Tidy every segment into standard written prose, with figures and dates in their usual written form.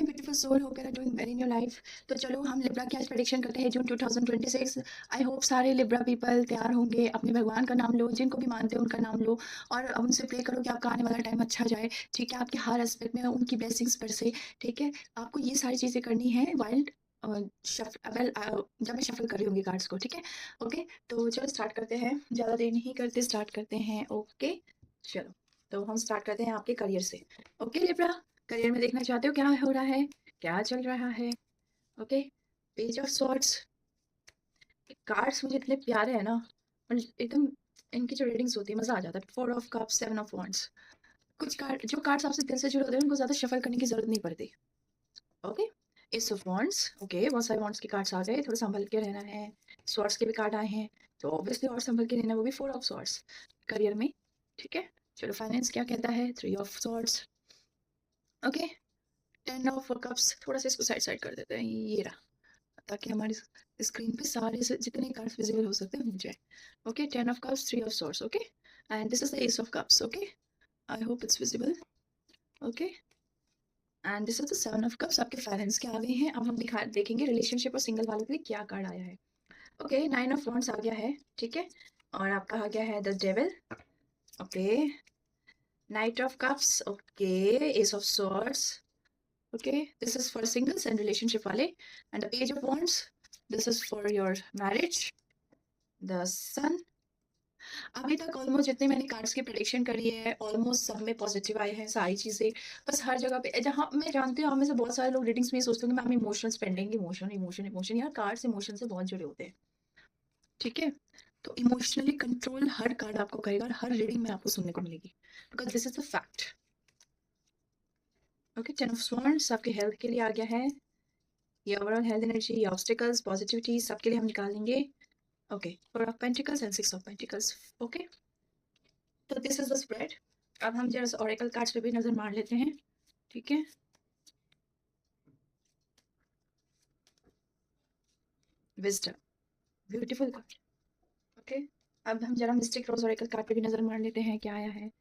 Beautiful soul, hope you are doing well in your life. तो चलो हम Libra की आज प्रेडिक्शन करते हैं जून 2026। आई होप सारे लिब्रा पीपल तैयार होंगे, अपने भगवान का नाम लो, जिनको भी मानते हो उनका नाम लो और उनसे प्रे करो कि आपका आने वाला टाइम अच्छा जाए। ठीक है, आपके हर एस्पेक्ट में उनकी ब्लेसिंग्स बरसे। ठीक है, आपको ये सारी चीज़ें करनी है वाइल्ड जब मैं शफल कर रही होंगी कार्ड्स को। ठीक है, ओके। तो चलो स्टार्ट करते हैं, ज़्यादा देर नहीं करते, स्टार्ट करते हैं। ओके चलो, तो हम स्टार्ट करते हैं आपके करियर से। ओके लिब्रा, करियर में देखना चाहते हो क्या हो रहा है, क्या चल रहा है। Okay, page of swords. Cards मुझे इतने प्यारे हैं ना, और एकदम इनकी जो रीडिंग्स होती है मजा आ जाता है। 4 ऑफ कप्स, 7 ऑफ वॉन्ड्स। कुछ कार्ड, जो कार्ड्स आपसे दिल से जुड़े होते हैं उनको ज्यादा शफल करने की जरूरत नहीं पड़ती। Okay, S of wands. Okay, बहुत सारे वॉन्ड्स के कार्ड्स आ गए, थोड़ा संभल के रहना है। स्वॉर्ड्स के भी कार्ड आए हैं तो ऑब्वियसली और संभल के रहना, वो भी 4 ऑफ स्वॉर्ड्स करियर में। ठीक है, चलो फाइनेंस क्या कहता है, 3 of swords. Okay, 10 of cups. थोड़ा सा इसको साइड साइड कर देते हैं, ये रहा, ताकि हमारी स्क्रीन पे सारे से जितने कार्ड्स विजिबल हो सकते हैं मिल जाए। Okay, 10 of cups, 3 of swords. Okay, and this is the ace of cups. Okay, I hope it's visible. Okay, and this is the 7 of cups. आपके फाइनेंस के आ गए हैं। अब हम देखेंगे रिलेशनशिप और सिंगल वालों के लिए क्या कार्ड आया है। ओके, 9 ऑफ वॉन्ड्स आ गया है। ठीक है, और आपका आ गया है the devil. Okay, night of cups. Okay, S of swords. Okay, this is for singles and relationship wale. And the page of wands, this is for your marriage. The sun. अभी तक ऑलमोस्ट जितने मैंने cards की prediction करी है almost सब में positive आए हैं सारी चीज़ें। बस हर जगह पे, जहाँ मैं जानती हूँ आप में से बहुत सारे लोग रीडिंग्स में ये सोचते हैं कि ma'am emotional spending, emotion emotion emotion. यार कार्ड्स इमोशन से बहुत जुड़े होते हैं। ठीक है, तो इमोशनली कंट्रोल हर कार्ड आपको करेगा और हर रीडिंग में आपको सुनने को मिलेगी, because this is the fact. Okay, 10 of swords आपके हेल्थ के लिए आ गया है। ये overall health energy, obstacles, positivity सबके लिए हम निकालेंगे। Okay, 4 of pentacles and 6 of pentacles. Okay, तो दिस इज द स्प्रेड। अब हम जरा ऑरेकल कार्ड्स पे भी नजर मार लेते हैं। ठीक है, विजडम, ब्यूटीफुल कार्ड। ओके, अब हम जरा मिस्टिक रोज ऑरेकल कार्ड पे भी नजर मार लेते हैं, क्या आया है।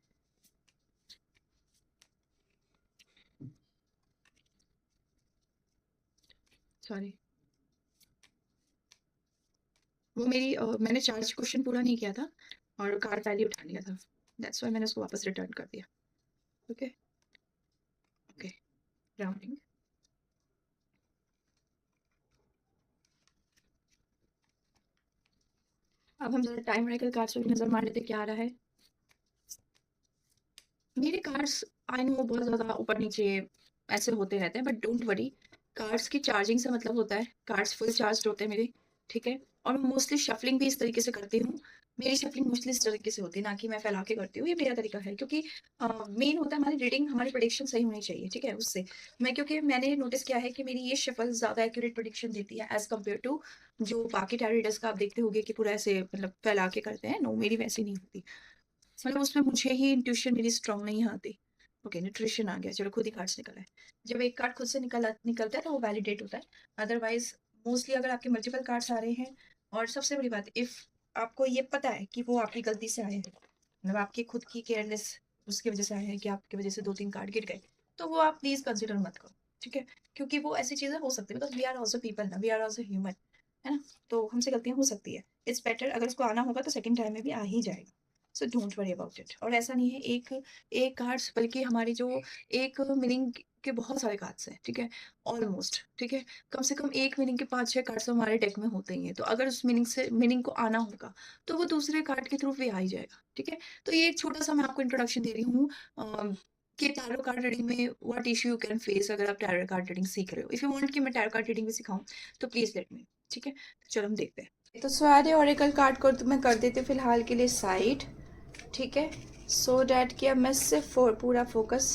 सॉरी, वो मैंने चार्ज क्वेश्चन पूरा नहीं किया था और कार्ड पहले उठा लिया था, दैट्स व्हाई मैंने उसको वापस रिटर्न कर दिया। Okay okay, rounding. अब हम जरा टाइम ऑरेकल कार्ड्स पे भी नजर मार लेते हैं, क्या आ रहा है। मेरे कार्ड्स आई नो बहुत ज़्यादा ऊपर नीचे ऐसे होते रहते हैं, बट डोंट वरी। कार्ड्स की चार्जिंग से मतलब होता है, कार्ड्स फुल चार्ज होते हैं मेरे। ठीक है, और मैं मोस्टली शफलिंग भी इस तरीके से करती हूँ। मेरी शफलिंग मोस्टली इस तरीके से होती है, ना कि मैं फैला के करती हूँ। ये मेरा तरीका है, क्योंकि मेन होता है हमारी रीडिंग, हमारी प्रेडिक्शन सही होनी चाहिए। ठीक है, उससे मैं, क्योंकि मैंने नोटिस किया है कि मेरी ये शफल ज़्यादा एक्यूरेट प्रेडिक्शन देती है एज कम्पेयर टू जो बाकी टैरो रीडर्स का आप देखते होंगे कि पूरा ऐसे मतलब फैला के करते हैं। नो, मेरी वैसी नहीं होती, मतलब उसमें मुझे ही इंट्यूशन मेरी स्ट्रांग नहीं आती। ओके, न्यूट्रिशन आ गया, चलो खुद ही कार्ड्स निकला है। जब एक कार्ड खुद से निकलता है तो वो वैलिडेट होता है। अदरवाइज मोस्टली अगर आपके मल्टीपल कार्ड्स आ रहे हैं, और सबसे बड़ी बात, इफ आपको ये पता है कि वो आपकी गलती से आए हैं, मतलब आपकी खुद की केयरलेस उसकी वजह से आए हैं कि आपकी वजह से 2-3 कार्ड गिर गए, तो वो आप प्लीज कंसिडर मत करो। ठीक है, क्योंकि वो ऐसी चीजें हो सकती है, because we are also people ना, वी आर ऑल्सो ह्यूमन, है ना। तो हमसे गलतियां हो सकती है। इट्स बेटर, अगर उसको आना होगा तो सेकंड टाइम में भी आ ही जाएगा। So don't worry about it. और ऐसा नहीं है एक एक कार्ड्स, बल्कि हमारी जो एक मीनिंग के बहुत सारे कार्ड्स हैं। ठीक है, ऑलमोस्ट, ठीक है, कम से कम एक मीनिंग के 5-6 कार्ड्स हमारे डेक में होते ही हैं। तो अगर उस मीनिंग को आना होगा तो वो दूसरे कार्ड के थ्रू भी आ ही जाएगा। ठीक है, तो ये एक छोटा सा मैं आपको इंट्रोडक्शन दे रही हूँ कि टैरो कार्ड रीडिंग में what issue you can face अगर आप टैरो कार्ड रीडिंग सीख रहे हो। इफ यू वांट कि मैं टैरो कार्ड रीडिंग भी सिखाऊं तो प्लीज लेट मी। ठीक है, चलो हम देखते हैं। तो सारे ओरेकल कार्ड को तो मैं कर देती हूँ फिलहाल के लिए साइड। ठीक है, सो डैट कि अब मैं सिर्फ पूरा फोकस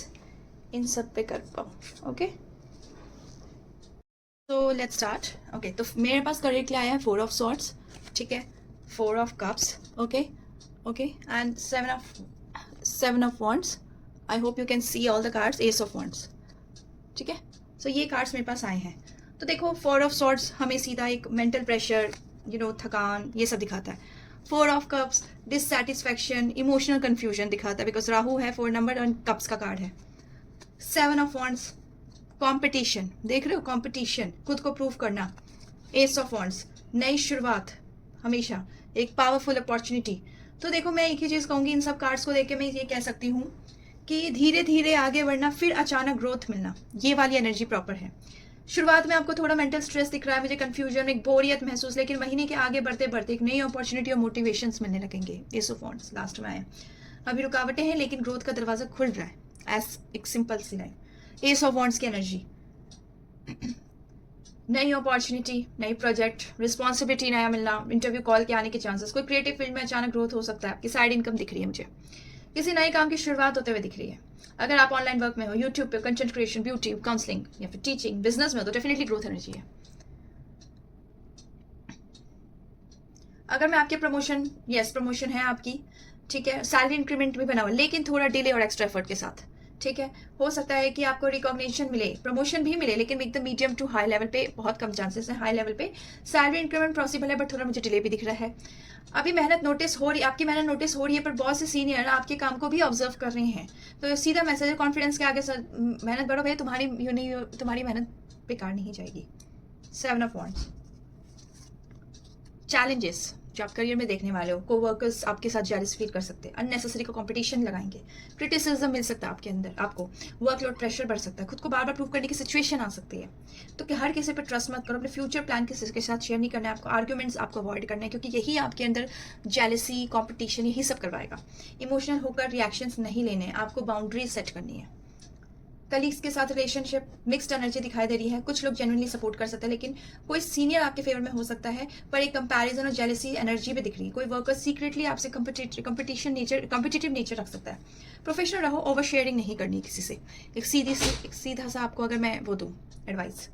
इन सब पे कर पाऊँ। ओके, तो लेट्स स्टार्ट। ओके, तो मेरे पास करेक्टली आया है 4 ऑफ सॉर्ड्स। ठीक है, 4 of cups. Okay okay, and 7 of wands. I hope you can see all the cards, S of wands. ठीक है, सो ये कार्ड्स मेरे पास आए हैं। तो देखो, 4 ऑफ सॉर्ड्स हमें सीधा एक मेंटल प्रेशर, थकान, ये सब दिखाता है। 4 of cups dissatisfaction, emotional confusion दिखाता है, बिकॉज राहु है 4 नंबर और कप्स का कार्ड है। 7 ऑफ वॉन्ड्स कंपटीशन, देख रहे हो, कंपटीशन, खुद को प्रूव करना। एस ऑफ वॉन्ड्स, नई शुरुआत, हमेशा एक पावरफुल अपॉर्चुनिटी। तो देखो मैं एक ही चीज़ कहूँगी, इन सब कार्ड्स को देख के मैं ये कह सकती हूँ कि धीरे धीरे आगे बढ़ना, फिर अचानक ग्रोथ मिलना, ये वाली एनर्जी प्रॉपर है। शुरुआत में आपको थोड़ा मेंटल स्ट्रेस दिख रहा है मुझे, कंफ्यूजन, एक बोरियत महसूस, लेकिन महीने के आगे बढ़ते बढ़ते एक नई अपॉर्चुनिटी और मोटिवेशन मिलने लगेंगे। एस ऑफ वॉन्ड्स लास्ट में आए। अभी रुकावटें हैं लेकिन ग्रोथ का दरवाजा खुल रहा है, एस एक सिंपल सी लाइन। एस ऑफ वॉन्ड्स की एनर्जी, नई अपॉर्चुनिटी, नई प्रोजेक्ट, रिस्पॉन्सिबिलिटी नया मिलना, इंटरव्यू कॉल के आने के चांसेस, कोई क्रिएटिव फील्ड में अचानक ग्रोथ हो सकता है, आपकी साइड इनकम दिख रही है मुझे, किसी नए काम की शुरुआत होते हुए दिख रही है। अगर आप ऑनलाइन वर्क में हो, यूट्यूब पे कंटेंट क्रिएशन, ब्यूटी, काउंसलिंग या फिर टीचिंग, बिजनेस में हो, तो डेफिनेटली ग्रोथ एनर्जी है। अगर मैं आपके प्रमोशन, यस प्रमोशन है आपकी, ठीक है, सैलरी इंक्रीमेंट भी बना हुआ, लेकिन थोड़ा डिले और एक्स्ट्रा एफर्ट के साथ, ठीक है। हो सकता है कि आपको रिकॉग्निशन मिले, प्रमोशन भी मिले, लेकिन एकदम मीडियम टू हाई लेवल पे बहुत कम चांसेस है। हाई लेवल पे सैलरी इंक्रीमेंट पॉसिबल है, बट थोड़ा मुझे डिले भी दिख रहा है। अभी मेहनत नोटिस हो रही, आपकी मेहनत नोटिस हो रही है, पर बहुत से सीनियर आपके काम को भी ऑब्जर्व कर रहे हैं। तो सीधा मैसेज है कॉन्फिडेंस के आगे, मेहनत बढ़ो भैया, तुम्हारी मेहनत बेकार नहीं जाएगी। 7 ऑफ वॉन्ड्स, चैलेंजेस जो आप करियर में देखने वाले हो, कोवर्कर्स आपके साथ जेलस फील कर सकते हैं, अननेसेसरी को कंपटीशन लगाएंगे, क्रिटिसिज्म मिल सकता है आपके अंदर, आपको वर्कलोड प्रेशर बढ़ सकता है, खुद को बार बार प्रूव करने की सिचुएशन आ सकती है। तो कि हर किसी पर ट्रस्ट मत करो, अपने फ्यूचर प्लान किसी के साथ शेयर नहीं करना है आपको, आर्ग्यूमेंट्स आपको अवॉइड करना है, क्योंकि यही आपके अंदर जेलसी, कॉम्पिटिशन यही सब करवाएगा। इमोशनल होकर रिएक्शंस नहीं लेने, आपको बाउंड्रीज सेट करनी है। कलीग्स के साथ रिलेशनशिप मिक्स्ड एनर्जी दिखाई दे रही है, कुछ लोग जेन्युइनली सपोर्ट कर सकते हैं, लेकिन कोई सीनियर आपके फेवर में हो सकता है, पर एक कंपैरिजन और जेलसी एनर्जी भी दिख रही है। कोई वर्कर सीक्रेटली आपसे कम्पिटिटिव नेचर रख सकता है। प्रोफेशनल रहो, ओवर शेयरिंग नहीं करनी किसी से। एक सीधा सा आपको अगर मैं वो दूँ एडवाइस,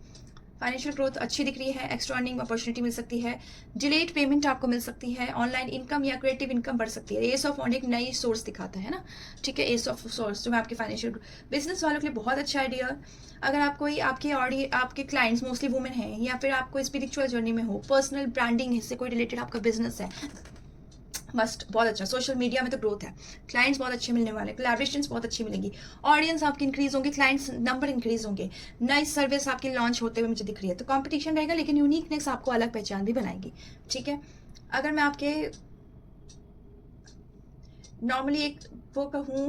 फाइनेंशियल ग्रोथ अच्छी दिख रही है, एक्स्ट्रा अर्निंग अपॉर्चुनिटी मिल सकती है, डिलेड पेमेंट आपको मिल सकती है, ऑनलाइन इनकम या क्रिएटिव इनकम बढ़ सकती है। एस ऑफ वॉन्ड एक नई सोर्स दिखाता है ना, ठीक है, एस ऑफ सोर्स जो मैं आपके फाइनेंशियल बिजनेस वालों के लिए बहुत अच्छा आइडिया। अगर आप कोई आपके क्लाइंट्स मोस्टली वुमेन हैं, या फिर आप कोई स्पिरिचुअल जर्नी में हो, पर्सनल ब्रांडिंग से कोई रिलेटेड आपका बिजनेस है, मस्ट बहुत अच्छा। सोशल मीडिया में तो ग्रोथ है, क्लाइंट्स बहुत अच्छे मिलने वाले, कोलैबोरेशंस बहुत अच्छी मिलेंगी, ऑडियंस आपकी इंक्रीज होंगे, क्लाइंट्स नंबर इंक्रीज होंगे, नई सर्विस आपकी लॉन्च होते हुए मुझे दिख रही है। तो कंपटीशन रहेगा, लेकिन यूनिकनेस आपको अलग पहचान भी बनाएगी, ठीक है। अगर मैं आपके नॉर्मली एक वो कहूँ,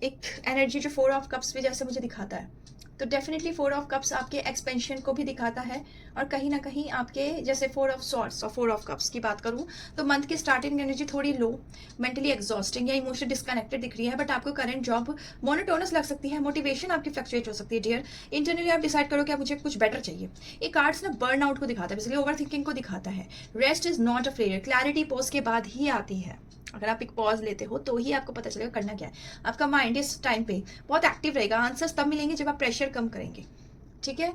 एक एनर्जी जो 4 ऑफ कप्स भी जैसे मुझे दिखाता है, तो डेफिनेटली 4 ऑफ कप्स आपके एक्सपेंशन को भी दिखाता है, और कहीं ना कहीं आपके जैसे 4 ऑफ सॉर्ड्स और 4 ऑफ कप्स की बात करूं, तो मंथ की स्टार्टिंग एनर्जी थोड़ी लो, मेंटली एग्जॉस्टिंग या इमोशनली डिस्कनेक्टेड दिख रही है, बट आपको करंट जॉब मोनोटोनस लग सकती है, मोटिवेशन आपकी फ्लक्चुएट हो सकती है डियर। इंटरनली आप डिसाइड करो कि आप मुझे कुछ बेटर चाहिए। ये कार्ड्स ना बर्न आउट को दिखाता है, इसलिए ओवर थिंकिंग को दिखाता है। Rest is not a failure, clarity post के बाद ही आती है। अगर आप एक पॉज लेते हो तो ही आपको पता चलेगा करना क्या है। आपका माइंड इस टाइम पे बहुत एक्टिव रहेगा, आंसर्स तब मिलेंगे जब आप प्रेशर कम करेंगे, ठीक है।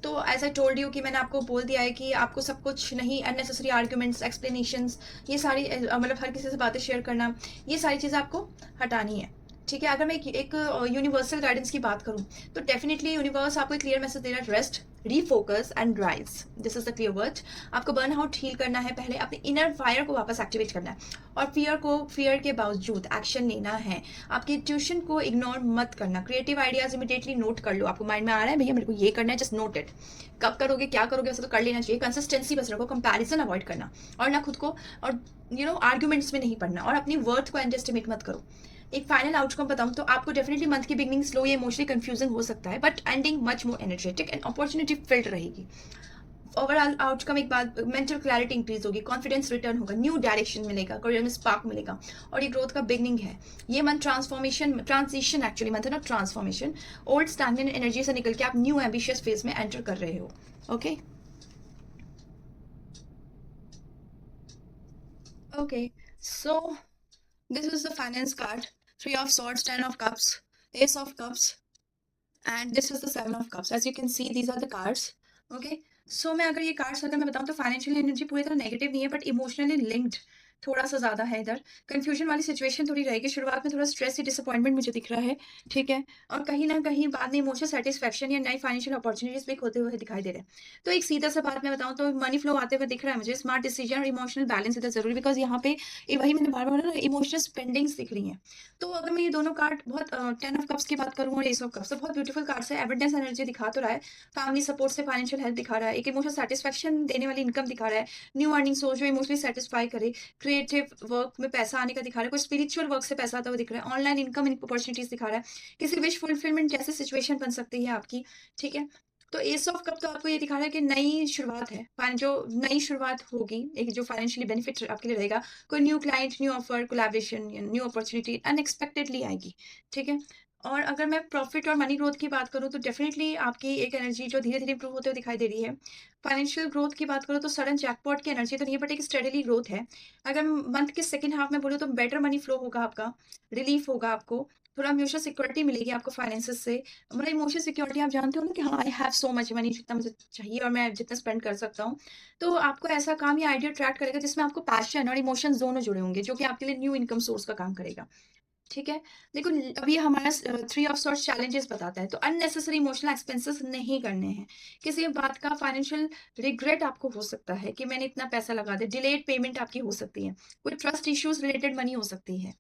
तो एज आई टोल्ड यू कि मैंने आपको बोल दिया है कि आपको सब कुछ नहीं, अननेसेसरी आर्ग्यूमेंट्स, एक्सप्लेनेशंस, ये सारी मतलब हर किसी से बातें शेयर करना, ये सारी चीज़ें आपको हटानी है, ठीक है। अगर मैं एक यूनिवर्सल गाइडेंस की बात करूं, तो डेफिनेटली यूनिवर्स आपको एक क्लियर मैसेज दे रहा है, rest, refocus and rise, this is the clear word. आपको बर्न आउट हील करना है, पहले अपने इनर फायर को वापस एक्टिवेट करना है, और फियर के बावजूद एक्शन लेना है। आपकी ट्यूशन को इग्नोर मत करना, क्रिएटिव आइडियाज इमीडिएटली नोट कर लो। आपको माइंड में आ रहा है भैया मेरे को ये करना है, जस्ट नोट इट। कब करोगे, क्या करोगे, वैसे तो कर लेना चाहिए। कंसिस्टेंसी बस रखो, कंपैरिजन अवॉइड करना, और ना खुद को और आर्ग्यूमेंट्स में नहीं पढ़ना, और अपनी वर्थ को अंडरएस्टिमेट मत करो। एक फाइनल आउटकम बताऊं तो आपको डेफिनेटली मंथ की बिगनिंग स्लो या इमोशनली कंफ्यूजिंग हो सकता है, but ending much more energetic and opportunity field रहेगी। ओवरऑल आउटकम एक बात, मेंटल क्लैरिटी इंक्रीज होगी, कॉन्फिडेंस रिटर्न होगा, न्यू डायरेक्शन मिलेगा, करियर में स्पार्क मिलेगा, और ये ग्रोथ का बिगनिंग है। ये मंथ ट्रांजिशन एक्चुअली मंथ है, not transformation. Old stagnant energy से निकल के आप न्यू एम्बिशियस फेज में एंटर कर रहे हो, okay okay. So this is the finance card, 3 of swords, 10 of cups, ace of cups, and this is the 7 of cups. As you can see, these are the cards, okay. So मैं अगर ये cards अगर मैं बताऊँ तो financial energy पूरी तरह negative नहीं है, बट इमोशनली लिंक्ड थोड़ा-सा ज़्यादा है इधर। कन्फ्यूज़न वाली सिचुएशन थोड़ी रहेगी, शुरुआत में थोड़ा स्ट्रेस या डिसअपॉइंटमेंट मुझे दिख रहा है, ठीक है? और कहीं न कहीं बाद में इमोशनल सैटिस्फैक्शन या नई फाइनेंशियल अपॉर्च्युनिटीज़ भी खोते हुए दिखाई दे रहे हैं। तो एक सीधा-सा बात मैं बताऊँ तो मनी फ्लो आते हुए दिख रहा है मुझे, स्मार्ट डिसीजन और इमोशनल बैलेंस इधर ज़रूरी, बिकॉज़ यहाँ पे ये वही मैंने बार-बार बोला ना, इमोशनल स्पेंडिंग्स दिख रही हैं। तो अगर मैं ये दोनों कार्ड बहुत 10 ऑफ कप्स की बात करूँ और एस ऑफ कप्स, तो बहुत ब्यूटीफुल कार्ड्स है, एबंडेंस एनर्जी दिखा तो रहा है, फैमिली सपोर्ट से फाइनेंशियल हेल्प दिखा रहा है, एक इमोशनल सैटिस्फैक्शन देने वाली इनकम दिखा रहा है, न्यू अर्निंग सोर्स जो इमोशनली सैटिस्फाई करे, क्रिएटिव वर्क में पैसा आने का दिखा रहा है, कोई स्पिरिचुअल वर्क से पैसा आता हुआ दिख रहा है, ऑनलाइन इनकम अपॉर्चुनिटीज दिखा रहा है, किसी विश फुलफिलमेंट जैसे सिचुएशन बन सकती है आपकी, ठीक है? तो एस ऑफ कप तो आपको ये दिखा रहा है कि नई शुरुआत है, जो नई शुरुआत होगी, एक जो फाइनेंशियली बेनिफिट आपके लिए रहेगा, कोई new client, new offer, collaboration, new opportunity unexpectedly आएगी, ठीक है? और अगर मैं प्रॉफिट और मनी ग्रोथ की बात करूँ तो डेफिनिटली आपकी एक एनर्जी जो धीरे-धीरे इंप्रूव होते हुए दिखाई दे रही है। फाइनेंशियल ग्रोथ की बात करूँ तो सडन जैकपॉट की एनर्जी तो नहीं है, बट एक स्टेडीली ग्रोथ है। अगर मंथ के सेकंड हाफ में बोलूँ तो बेटर मनी फ्लो होगा आपका, रिलीफ होगा आपको, थोड़ा इमोशनल सिक्योरिटी मिलेगी आपको फाइनेंसेस से। मतलब इमोशनल सिक्योरिटी आप जानते हो ना कि हाँ, I have so much money, जितना मुझे चाहिए और मैं जितना स्पेंड कर सकता हूँ। तो आपको ऐसा काम या आइडिया अट्रैक्ट करेगा जिसमें आपको पैशन और इमोशंस दोनों जुड़े होंगे, जो कि आपके लिए न्यू इनकम सोर्स का काम करेगा। ठीक है? देखो अभी हमारा थ्री ऑफ सॉर्ट्स चैलेंजेस बताता है, तो अननेसेसरी इमोशनल एक्सपेंसेस नहीं करने हैं। किसी बात का फाइनेंशियल रिग्रेट आपको हो सकता है कि मैंने इतना पैसा लगा दिया, डिलेड पेमेंट आपकी हो सकती है, कोई ट्रस्ट इश्यूज रिलेटेड मनी हो सकती है,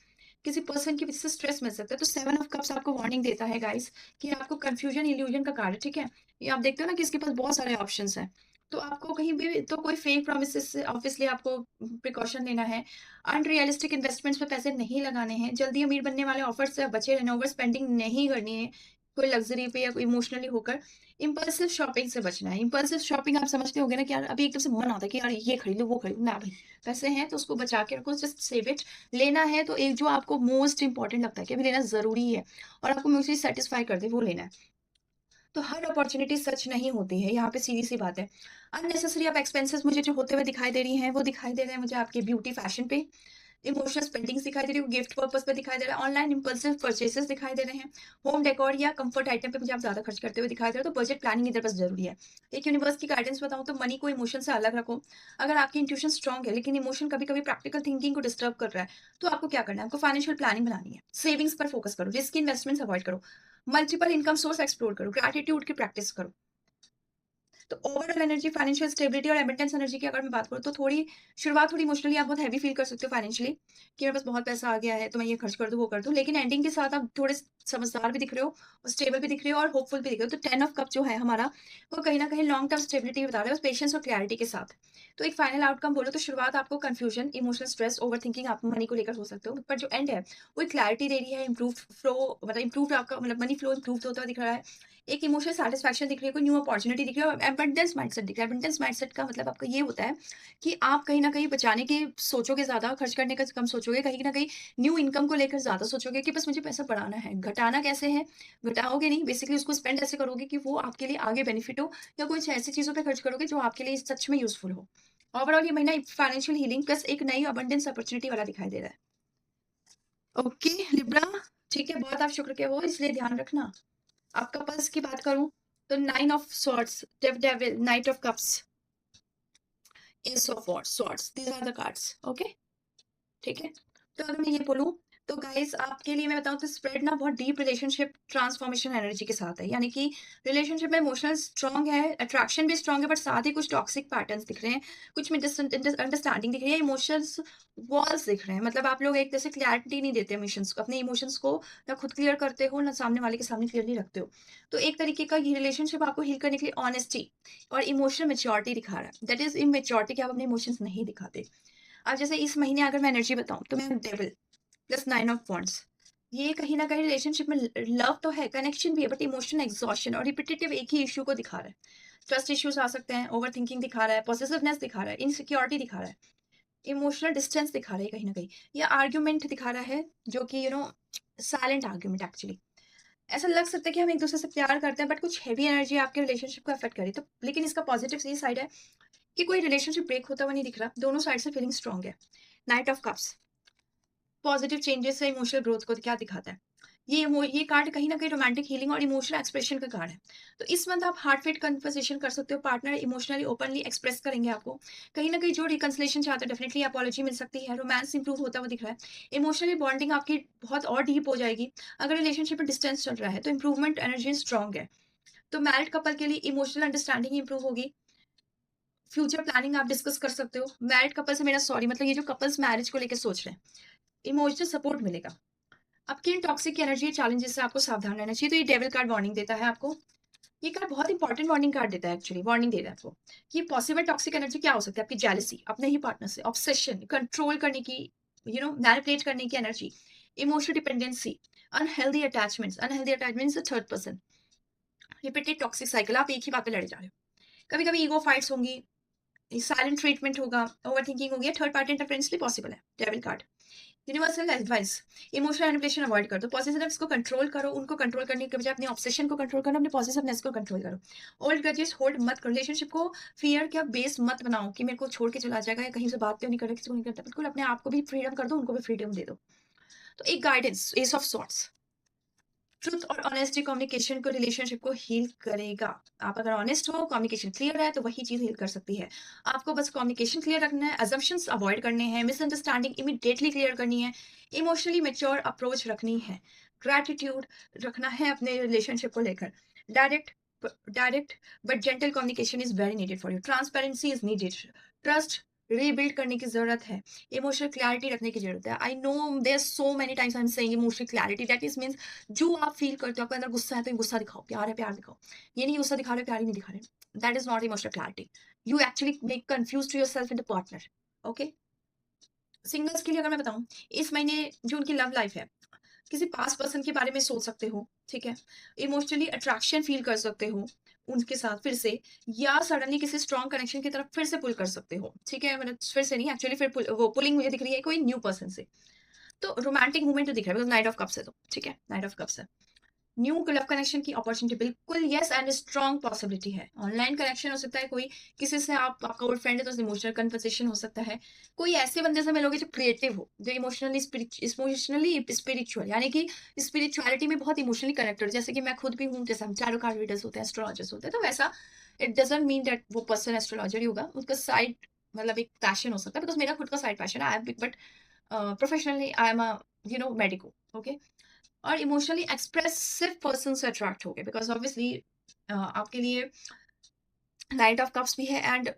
किसी पर्सन की वजह से स्ट्रेस मिल सकता है। तो 7 ऑफ कप्स आपको वार्निंग देता है गाइस कि आपको कंफ्यूजन, इल्यूजन का कार्ड है, ठीक है? ये आप देखते हो ना कि इसके पास बहुत सारे ऑप्शंस हैं। तो आपको कहीं भी तो कोई फेक प्रॉमिसेस से ऑब्वियसली आपको प्रिकॉशन लेना है। अनरियलिस्टिक इन्वेस्टमेंट्स पे पैसे नहीं लगाने हैं, जल्दी अमीर बनने वाले ऑफर्स से बचे रहना, ओवर स्पेंडिंग नहीं करनी है, कोई लग्ज़री पे या कोई इमोशनली होकर। इम्पल्सिव शॉपिंग से बचना है। इम्पल्सिव शॉपिंग आप समझते होंगे ना कि यार अभी एकदम से मन आता है कि यार ये खरीद लो, वो खरीद लो। ना भाई, पैसे हैं तो उसको बचा के रखो, जस्ट सेव इट। लेना है तो एक जो आपको मोस्ट इम्पोर्टेंट लगता है कि अभी लेना ज़रूरी है और आपको म्यूचुअली सैटिस्फाई कर दे, वो लेना है। तो हर अपॉर्च्युनिटी सच नहीं होती है, यहाँ पे सीधी-सी बात है। अननेसेसरी अब एक्सपेंसेस मुझे जो होते हुए दिखाई दे रही हैं, वो दिखाई दे रहे हैं मुझे आपके ब्यूटी फैशन पे, इमोशनल स्पेंडिंग्स दिखाई दे रही है, गिफ्ट पर्पस पे दिखाई दे रहा है, ऑनलाइन इम्पल्सिव परचेसेस दिखाई दे रहे हैं, होम डेकोर या कंफर्ट आइटम पे मुझे आप ज़्यादा खर्च करते हुए दिखाई दे रहे हो, तो बजट प्लानिंग इधर बस ज़रूरी है। एक यूनिवर्स की गाइडेंस बताऊँ तो मनी को इमोशन से अलग रखो। अगर आपकी इंट्यूशन स्ट्रांग है, लेकिन इमोशन कभी-कभी प्रैक्टिकल थिंकिंग को डिस्टर्ब कर रहा है, तो आपको क्या करना है? आपको फाइनेंशियल प्लानिंग बनानी है, सेविंग्स पर फोकस करो, रिस्की इन्वेस्टमेंट्स अवॉइड करो, मल्टीपल इनकम सोर्स एक्सप्लोर करो, ग्रैटिट्यूड की प्रैक्टिस करो। तो ओवरऑल एनर्जी, फाइनेंशियल स्टेबिलिटी और एमिटेंस एनर्जी की अगर मैं बात करूँ तो थोड़ी शुरुआत थोड़ी इमोशनली आप बहुत हैवी फील कर सकते हो फाइनेंशियली कि मेरे पास बहुत पैसा आ गया है तो मैं ये खर्च कर दूँ, वो कर दूँ। लेकिन एंडिंग के साथ आप थोड़े समझदार भी दिख रहे हो, स्टेबल भी दिख रहे हो और होपफुल भी दिख रहे हो। तो 10 ऑफ कप जो है हमारा, वो कहीं न कहीं लॉन्ग टर्म स्टेबिलिटी बता रहा है, बस पेशेंस और क्लैरिटी के साथ। तो एक फाइनल आउटकम बोलो तो शुरुआत आपको कन्फ्यूजन, इमोशनल स्ट्रेस, ओवरथिंकिंग आप मनी को लेकर हो सकते हो। पर जो एंड है, वो एक क्लैरिटी दे रही है, इम्प्रूव फ्लो, मतलब इम्प्रूव्ड आपका मतलब मनी फ्लो इम्प्रूव होता हुआ दिख रहा है। एक इमोशनल सैटिस्फैक्शन दिख रही है, कोई न्यू अपॉर्च्युनिटी दिख रही है और एबंडेंस माइंडसेट दिख रहा है। एबंडेंस माइंडसेट का मतलब आपका ये होता है कि आप कहीं न कहीं बचाने की सोचोगे ज़्यादा, खर्च करने का कम सोचोगे, कहीं न कहीं न्यू इनकम को लेकर ज़्यादा सोचोगे कि बस मुझे पैसा बढ़ाना है। घटाना कैसे है? घटाओगे नहीं, बेसिकली उसको स्पेंड ऐसे करोगे कि वो आपके लिए आगे बेनिफिट हो, या कुछ ऐसी चीज़ों पे खर्च करोगे जो आपके लिए सच में यूज़फुल हो। ओवरऑल ये महीना फाइनेंशियल हीलिंग प्लस एक नई अबंडेंस अपॉर्च्युनिटी वाला दिखाई दे रहा है। ओके, लिब्रा, ठीक है, बहुत आप शुक्र के हो, इसलिए ध्यान रखना। आपका पर्स की बात करूँ तो 9 of swords, devil, knight of cups, ace of swords, these are the cards, okay? ठीक है? तो अगर मैं ये बोलूँ, तो गाइज़ आपके लिए मैं बताऊँ तो स्प्रेड ना बहुत डीप रिलेशनशिप ट्रांसफॉर्मेशन एनर्जी के साथ है। यानी कि रिलेशनशिप में इमोशनल स्ट्रॉन्ग है, अट्रैक्शन भी स्ट्रॉन्ग है, बट साथ ही कुछ टॉक्सिक पैटर्न्स दिख रहे हैं, कुछ अंडरस्टैंडिंग दिख रही है, इमोशंस वॉल्स दिख रहे हैं। मतलब आप लोग एक जैसे क्लैरिटी नहीं देते इमोशंस को, अपने इमोशंस को ना खुद क्लियर करते हो, ना सामने वाले के सामने क्लियरली रखते हो। तो एक तरीके का ये रिलेशनशिप आपको हील करने के लिए ऑनेस्टी और इमोशनल मैच्योरिटी दिखा रहा है। दैट इज़ इमैच्योरिटी कि आप अपने इमोशंस नहीं दिखाते। अब जैसे इस महीने अगर मैं एनर्जी बताऊँ तो मैं डेविल प्लस 9 ऑफ वांड्स, ये कहीं न कहीं रिलेशनशिप में लव तो है, कनेक्शन भी है, बट इमोशनल एग्ज़ॉशन और रिपिटेटिव एक ही इश्यू को दिखा रहा है। ट्रस्ट इश्यूज़ आ सकते हैं, ओवरथिंकिंग दिखा रहा है, पॉसेसिवनेस दिखा रहा है, इनसिक्योरिटी दिखा रहा है, इमोशनल डिस्टेंस दिखा रहा है कहीं न कहीं, या आर्गुमेंट दिखा रहा है जो कि साइलेंट आर्गुमेंट एक्चुअली। ऐसा लग सकता है कि हम एक-दूसरे से प्यार करते हैं, बट कुछ हेवी एनर्जी आपके रिलेशनशिप को अफेक्ट कर रही है। तो लेकिन इसका पॉजिटिव ये साइड है कि कोई रिलेशनशिप ब्रेक होता हुआ नहीं दिख रहा, दोनों साइड से फीलिंग स्ट्रॉन्ग है। Night of cups, positive changes से इमोशनल ग्रोथ को क्या दिखाता है? ये कार्ड कहीं न कहीं रोमांटिक हीलिंग और इमोशनल एक्सप्रेशन का कार्ड है। तो इस मंथ आप हार्टफेल्ट कन्वर्सेशन कर सकते हो, पार्टनर इमोशनली ओपनली एक्सप्रेस करेंगे आपको। कहीं न कहीं जो रिकन्सिलिएशन चाहते हो डेफिनिटली अपोलॉजी मिल सकती है, रोमांस इंप्रूव होता हुआ दिख रहा है। इमोशनली बॉन्डिंग आपकी बहुत और डीप हो जाएगी। अगर रिलेशनशिप में डिस्टेंस चल रहा है तो इम्प्रूवमेंट एनर्जी स्ट्रॉन्ग है। तो मैरिड कपल के लिए इमोशनल अंडरस्टैंडिंग इंप्रूव होगी। फ्यूचर प्लानिंग आप डिस्कस कर सकते हो। मैरिड कपल से मेरा सॉरी मतलब ये जो कपल्स मैरिज को लेकर सोच रहे हैं, इमोशनल सपोर्ट मिलेगा। आपकी इन टॉक्सिक एनर्जी चैलेंजेस से आपको सावधान रहना चाहिए। तो ये डेविल कार्ड वार्निंग देता है आपको। ये कार्ड बहुत इंपॉर्टेंट वार्निंग कार्ड देता है, एक्चुअली वार्निंग दे रहा है आपको कि पॉसिबल टॉक्सिक एनर्जी क्या हो सकती है। आपकी जेलसी अपने ही पार्टनर से, ऑब्सेशन, कंट्रोल करने की, मैनिपुलेट करने की energy, emotional dependency, unhealthy attachments third person, repeated toxic cycle. आप एक ही बात पे लड़े जा रहे हो। कभी कभी ईगो फाइट्स होंगी, साइलेंट ट्रीटमेंट होगा, ओवरथिंकिंग होगी, थर्ड पार्टी इंटरफेरेंस भी पॉसिबल है। Devil card universal advice, emotional manipulation avoid कर दो। पॉसेसिवनेस को कंट्रोल करो, उनको कंट्रोल करने के बजाय अपने ऑब्सेशन को कंट्रोल करो, अपने पॉसेसिवनेस को कंट्रोल करो। ओल्ड ग्रजेस होल्ड मत करो, रिलेशनशिप को फियर क्या बेस मत बनाओ कि मेरे को छोड़ के चला जाएगा या कहीं से बात क्यों नहीं कर रहा, किसी को नहीं करता। बिल्कुल अपने आप को भी फ्रीडम कर दो, उनको भी फ्रीडम दे दो। तो एक guidance, ace of swords, truth और ऑनेस्टी कम्युनिकेशन को, रिलेशनशिप को हील करेगा। आप अगर ऑनेस्ट हो, कम्युनिकेशन क्लियर है, तो वही चीज हील कर सकती है। आपको बस कम्युनिकेशन क्लियर रखना है, अजम्पशंस अवॉइड करने हैं, मिसअंडरस्टैंडिंग इमीडिएटली क्लियर करनी है, इमोशनली मेच्योर अप्रोच रखनी है, ग्रैटिट्यूड रखना है अपने रिलेशनशिप को लेकर। Direct direct but gentle communication is very needed for you. Transparency is needed. Trust rebuild करने की जरूरत है। इमोशनल क्लैरिटी रखने की जरूरत है। I know there so many times I am saying emotional clarity, that is means जो आप फील करते हो, आपके अंदर गुस्सा है तो गुस्सा दिखाओ, प्यार है प्यार दिखाओ। ये नहीं गुस्सा दिखा रहे प्यार ही नहीं दिखा रहे, that is not emotional clarity. You actually make confuse to yourself in the partner. Okay, singles के लिए अगर मैं बताऊं, इस महीने जो उनकी लव लाइफ है, किसी पास पर्सन के बारे में सोच सकते हो, ठीक है। इमोशनली अट्रैक्शन फील कर सकते हो उनके साथ फिर से, या सडनली किसी स्ट्रॉन्ग कनेक्शन की तरफ फिर से पुल कर सकते हो, ठीक है। मतलब फिर से नहीं, एक्चुअली वो पुलिंग मुझे दिख रही है कोई न्यू पर्सन से। तो रोमांटिक मूवमेंट तो दिख रहा है, नाइट ऑफ कप्स है, तो ठीक है, नाइट ऑफ कप्स है। न्यू लव कनेक्शन की अपॉर्चुनिटी बिल्कुल यस एंड स्ट्रॉन्ग पॉसिबिलिटी है। ऑनलाइन कनेक्शन हो सकता है, कोई किसी से आपका ओल्ड फ्रेंड है तो इमोशनल कन्वर्सेशन हो सकता है। कोई ऐसे बंदे से मिलोगे जो क्रिएटिव हो, जो इमोशनली स्पिरिचुअल, यानी कि स्पिरिचुअलिटी में बहुत इमोशनली कनेक्टेड, जैसे कि मैं खुद भी हूँ, जैसे हम टैरो कार्ड रीडर्स होते हैं, एस्ट्रोलॉजर्स होते हैं, तो वैसा इट डजंट मीन दैट वो पर्सन एस्ट्रोलॉजर ही होगा। उसका साइड मतलब एक पैशन हो सकता है, बिकॉज मेरा खुद का साइड पैशन है, I am but professionally I am a medico. Okay, और इमोशनली एक्सप्रेसिव पर्सन से अट्रैक्ट हो गए, बिकॉज ऑब्वियसली आपके लिए नाइट ऑफ कप्स भी है and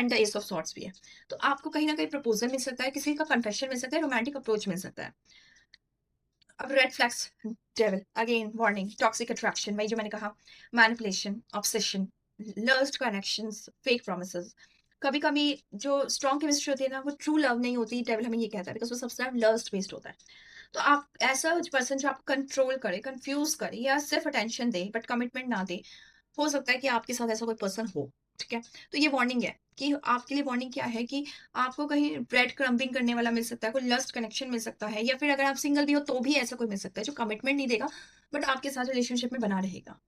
the ace of swords भी है। तो आपको कहीं ना कहीं प्रपोजल मिल सकता है, किसी का कन्फेशन मिल सकता है, रोमांटिक अप्रोच मिल सकता है। अब red flags, devil again warning, toxic attraction, वही जो मैंने कहा, manipulation, obsession, lust connections, fake promises. कभी कभी जो स्ट्रॉन्ग केमिस्ट्री होती है ना, वो ट्रू लव नहीं होती, डेविल हमें ये कहता है, बिकॉज वो सबसे लस्ट बेस्ड होता है। तो आप ऐसा पर्सन जो आप कंट्रोल करे, कंफ्यूज करे, या सिर्फ अटेंशन दे बट कमिटमेंट ना दे, हो सकता है कि आपके साथ ऐसा कोई पर्सन हो, ठीक है। तो ये वार्निंग है कि आपके लिए वार्निंग क्या है कि आपको कहीं ब्रेड क्रम्बिंग करने वाला मिल सकता है, कोई लस्ट कनेक्शन मिल सकता है, या फिर अगर आप सिंगल भी हो तो भी ऐसा कोई मिल सकता है जो कमिटमेंट नहीं देगा बट आपके साथ रिलेशनशिप में बना रहेगा।